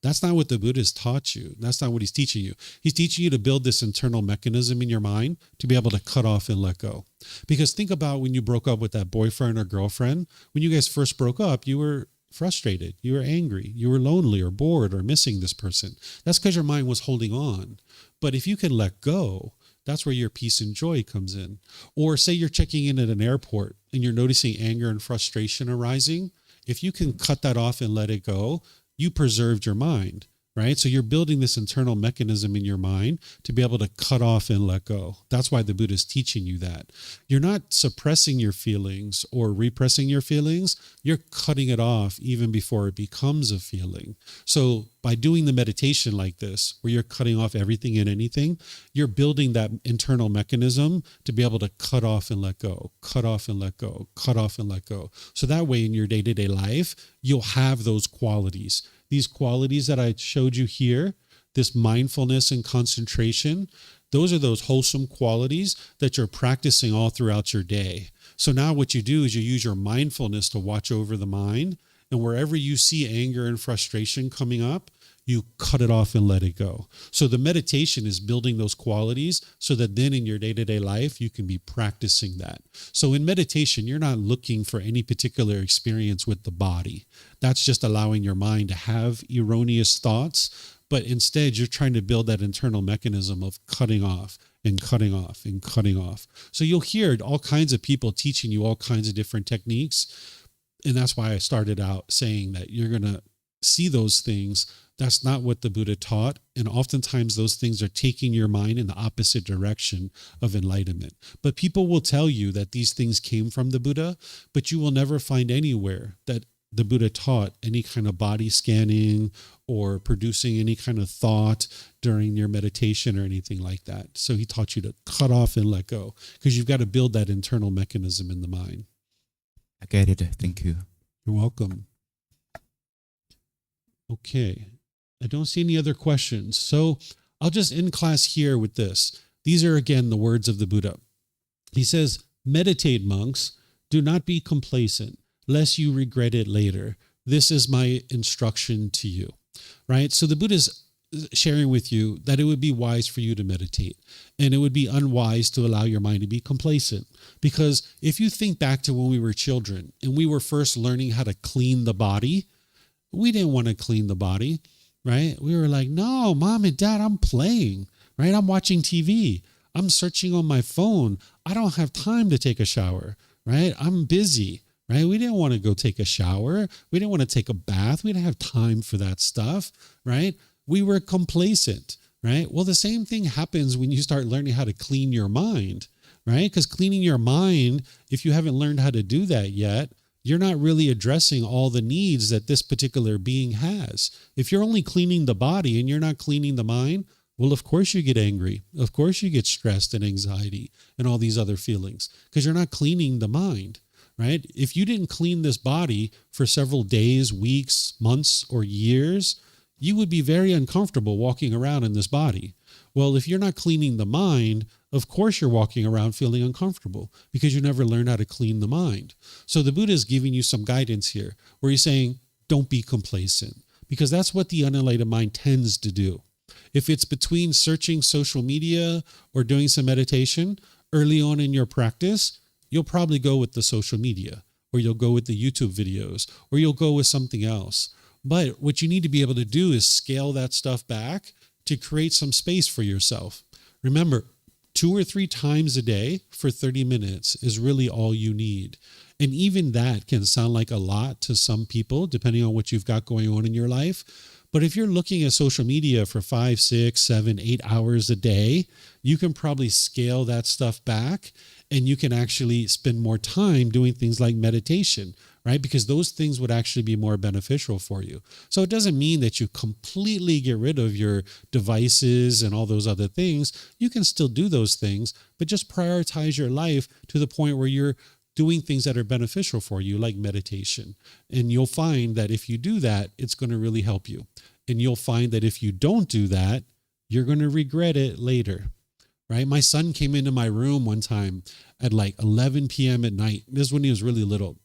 That's not what the Buddha's taught you. That's not what he's teaching you. He's teaching you to build this internal mechanism in your mind to be able to cut off and let go. Because think about when you broke up with that boyfriend or girlfriend. When you guys first broke up, you were frustrated, you were angry, you were lonely or bored or missing this person. That's because your mind was holding on. But if you can let go, that's where your peace and joy comes in. Or say you're checking in at an airport and you're noticing anger and frustration arising. If you can cut that off and let it go, you preserved your mind, right? So you're building this internal mechanism in your mind to be able to cut off and let go. That's why the Buddha is teaching you that. You're not suppressing your feelings or repressing your feelings. You're cutting it off even before it becomes a feeling. So by doing the meditation like this, where you're cutting off everything and anything, you're building that internal mechanism to be able to cut off and let go, cut off and let go, cut off and let go. So that way in your day-to-day life, you'll have those qualities. These qualities that I showed you here, this mindfulness and concentration, those are those wholesome qualities that you're practicing all throughout your day. So now what you do is you use your mindfulness to watch over the mind, and wherever you see anger and frustration coming up, you cut it off and let it go. So the meditation is building those qualities so that then in your day-to-day life, you can be practicing that. So in meditation, you're not looking for any particular experience with the body. That's just allowing your mind to have erroneous thoughts, but instead you're trying to build that internal mechanism of cutting off and cutting off and cutting off. So you'll hear all kinds of people teaching you all kinds of different techniques. And that's why I started out saying that you're going to see those things. That's not what the Buddha taught. And oftentimes those things are taking your mind in the opposite direction of enlightenment. But people will tell you that these things came from the Buddha, but you will never find anywhere that the Buddha taught any kind of body scanning or producing any kind of thought during your meditation or anything like that. So he taught you to cut off and let go, because you've got to build that internal mechanism in the mind. I get it. Thank you. You're welcome. Okay. I don't see any other questions. So I'll just end class here with this. These are, again, the words of the Buddha. He says, meditate, monks. Do not be complacent, lest you regret it later. This is my instruction to you, right? So the Buddha is sharing with you that it would be wise for you to meditate, and it would be unwise to allow your mind to be complacent. Because if you think back to when we were children and we were first learning how to clean the body, we didn't want to clean the body, right? We were like, no, mom and dad, I'm playing, right? I'm watching TV. I'm searching on my phone. I don't have time to take a shower. right? I'm busy, right? We didn't want to go take a shower. We didn't want to take a bath. We didn't have time for that stuff, right? We were complacent, right? Well, the same thing happens when you start learning how to clean your mind, right? Because cleaning your mind, if you haven't learned how to do that yet, you're not really addressing all the needs that this particular being has. If you're only cleaning the body and you're not cleaning the mind, well, of course you get angry. Of course you get stressed and anxiety and all these other feelings because you're not cleaning the mind, right? If you didn't clean this body for several days, weeks, months, or years, you would be very uncomfortable walking around in this body. Well, if you're not cleaning the mind, of course you're walking around feeling uncomfortable because you never learned how to clean the mind. So the Buddha is giving you some guidance here where he's saying, don't be complacent, because that's what the unenlightened mind tends to do. If it's between searching social media or doing some meditation early on in your practice, you'll probably go with the social media, or you'll go with the YouTube videos, or you'll go with something else. But what you need to be able to do is scale that stuff back to create some space for yourself. Remember, 2 or 3 times a day for 30 minutes is really all you need. And even that can sound like a lot to some people, depending on what you've got going on in your life. But if you're looking at social media for 5, 6, 7, 8 hours a day, you can probably scale that stuff back, and you can actually spend more time doing things like meditation, right? Because those things would actually be more beneficial for you. So it doesn't mean that you completely get rid of your devices and all those other things. You can still do those things, but just prioritize your life to the point where you're doing things that are beneficial for you, like meditation. And you'll find that if you do that, it's going to really help you. And you'll find that if you don't do that, you're going to regret it later, right? My son came into my room one time at like 11 p.m. at night. This is when he was really little.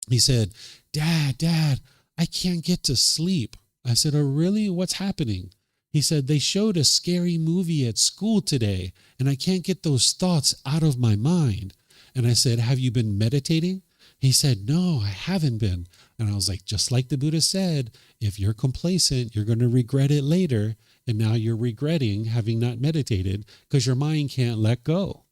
He said, Dad, I can't get to sleep. I said, oh, really? What's happening? He said, they showed a scary movie at school today, and I can't get those thoughts out of my mind. And I said, have you been meditating? He said, no, I haven't been. And I was like, just like the Buddha said, if you're complacent, you're going to regret it later. And now you're regretting having not meditated because your mind can't let go.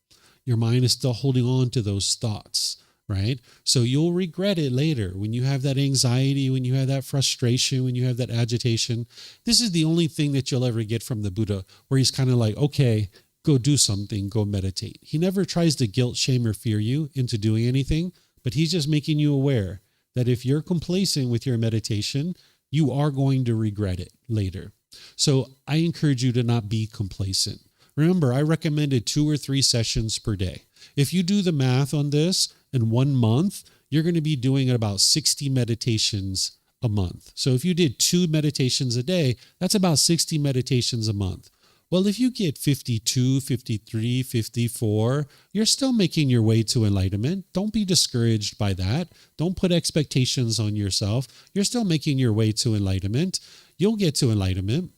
Your mind is still holding on to those thoughts, right? So you'll regret it later when you have that anxiety, when you have that frustration, when you have that agitation. This is the only thing that you'll ever get from the Buddha, where he's kind of like, okay, go do something, go meditate. He never tries to guilt, shame, or fear you into doing anything, but he's just making you aware that if you're complacent with your meditation, you are going to regret it later. So I encourage you to not be complacent. Remember, I recommended 2 or 3 sessions per day. If you do the math on this, in 1 month, you're going to be doing about 60 meditations a month. So if you did 2 meditations a day, that's about 60 meditations a month. Well, if you get 52, 53, 54, you're still making your way to enlightenment. Don't be discouraged by that. Don't put expectations on yourself. You're still making your way to enlightenment. You'll get to enlightenment.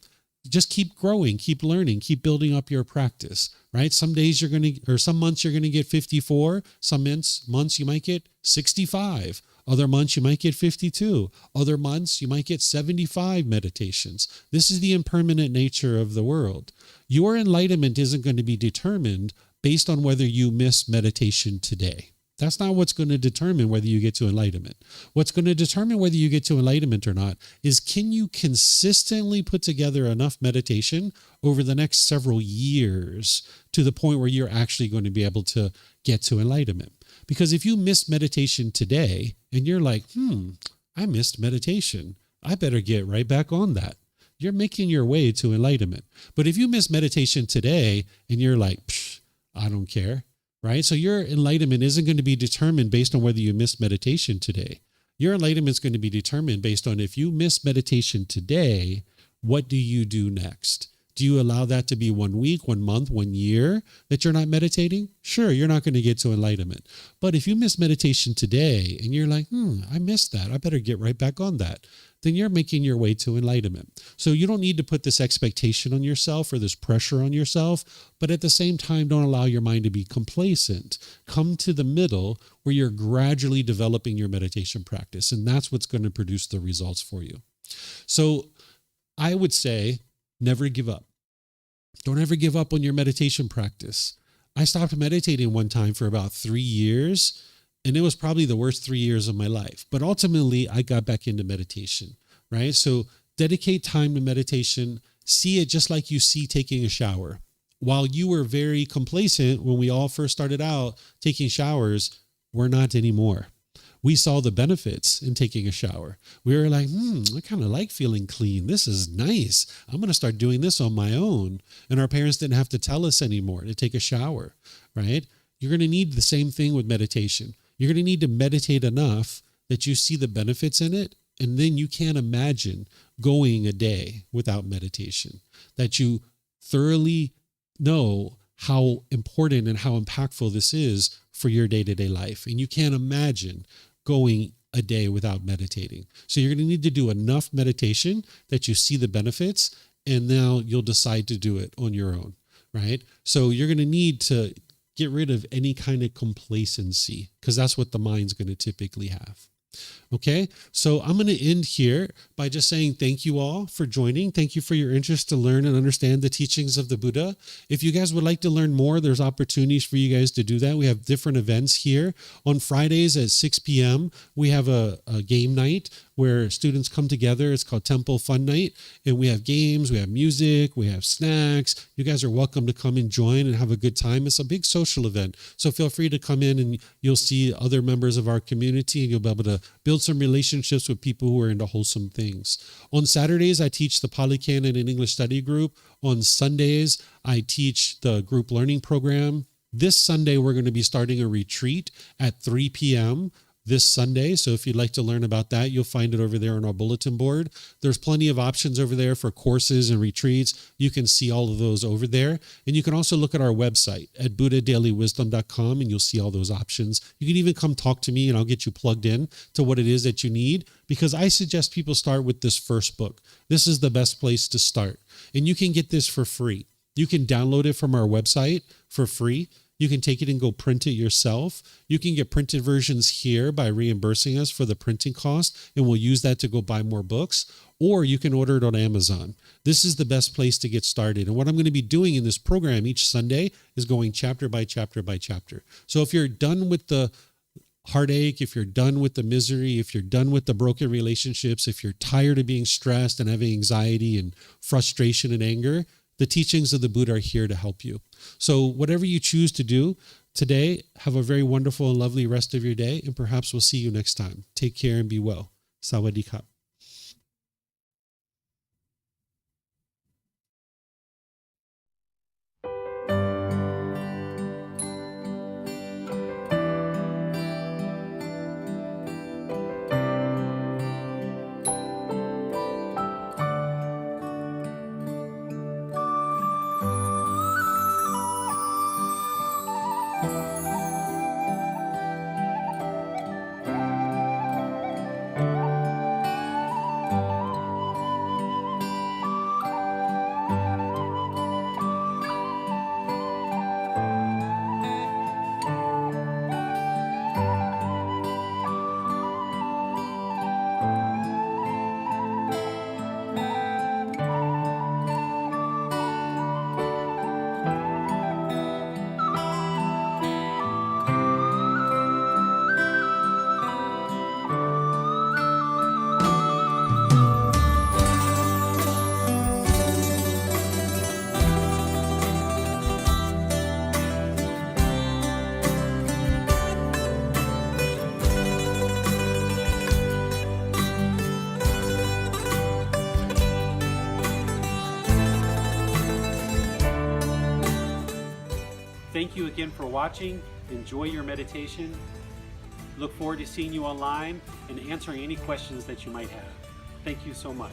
Just keep growing, keep learning, keep building up your practice, right? Some days some months you're going to get 54. Some months you might get 65. Other months you might get 52. Other months you might get 75 meditations. This is the impermanent nature of the world. Your enlightenment isn't going to be determined based on whether you miss meditation today. That's not what's going to determine whether you get to enlightenment. What's going to determine whether you get to enlightenment or not is, can you consistently put together enough meditation over the next several years to the point where you're actually going to be able to get to enlightenment? Because if you miss meditation today and you're like, I missed meditation, I better get right back on that, you're making your way to enlightenment. But if you miss meditation today and you're like, I don't care, right? So your enlightenment isn't going to be determined based on whether you missed meditation today. Your enlightenment is going to be determined based on, if you miss meditation today, what do you do next? Do you allow that to be 1 week, 1 month, 1 year that you're not meditating? Sure, you're not going to get to enlightenment. But if you miss meditation today and you're like, I missed that, I better get right back on that, then you're making your way to enlightenment. So you don't need to put this expectation on yourself or this pressure on yourself, but at the same time, don't allow your mind to be complacent. Come to the middle where you're gradually developing your meditation practice, and that's what's going to produce the results for you. So I would say, never give up. Don't ever give up on your meditation practice. I stopped meditating one time for about 3 years, And it was probably the worst 3 years of my life. But ultimately, I got back into meditation, right? So dedicate time to meditation. See it just like you see taking a shower. While you were very complacent when we all first started out taking showers, we're not anymore. We saw the benefits in taking a shower. We were like, I kind of like feeling clean. This is nice. I'm going to start doing this on my own. And our parents didn't have to tell us anymore to take a shower, right? You're going to need the same thing with meditation. You're going to need to meditate enough that you see the benefits in it. And then you can't imagine going a day without meditation, that you thoroughly know how important and how impactful this is for your day-to-day life. And you can't imagine going a day without meditating. So you're going to need to do enough meditation that you see the benefits, and now you'll decide to do it on your own, right? So you're going to need to get rid of any kind of complacency, because that's what the mind's going to typically have. Okay, so I'm going to end here by just saying thank you all for joining. Thank you for your interest to learn and understand the teachings of the Buddha. If you guys would like to learn more, there's opportunities for you guys to do that. We have different events here. On Fridays at 6 p.m., we have a game night where students come together. It's called Temple Fun Night. And we have games, we have music, we have snacks. You guys are welcome to come and join and have a good time. It's a big social event. So feel free to come in and you'll see other members of our community and you'll be able to build some relationships with people who are into wholesome things. On Saturdays, I teach the Pali Canon and English study group. On Sundays, I teach the group learning program. This Sunday, we're going to be starting a retreat at 3 p.m. this Sunday. So if you'd like to learn about that, you'll find it over there on our bulletin board. There's plenty of options over there for courses and retreats. You can see all of those over there. And you can also look at our website at buddhadailywisdom.com and you'll see all those options. You can even come talk to me and I'll get you plugged in to what it is that you need, because I suggest people start with this first book. This is the best place to start. And you can get this for free. You can download it from our website for free. You can take it and go print it yourself. You can get printed versions here by reimbursing us for the printing cost, and we'll use that to go buy more books. Or you can order it on Amazon. This is the best place to get started. And what I'm going to be doing in this program each Sunday is going chapter by chapter by chapter. So if you're done with the heartache, if you're done with the misery, if you're done with the broken relationships, if you're tired of being stressed and having anxiety and frustration and anger, the teachings of the Buddha are here to help you. So whatever you choose to do today, have a very wonderful and lovely rest of your day, and perhaps we'll see you next time. Take care and be well. Sawadee-ka. Thank you again for watching. Enjoy your meditation. Look forward to seeing you online and answering any questions that you might have. Thank you so much.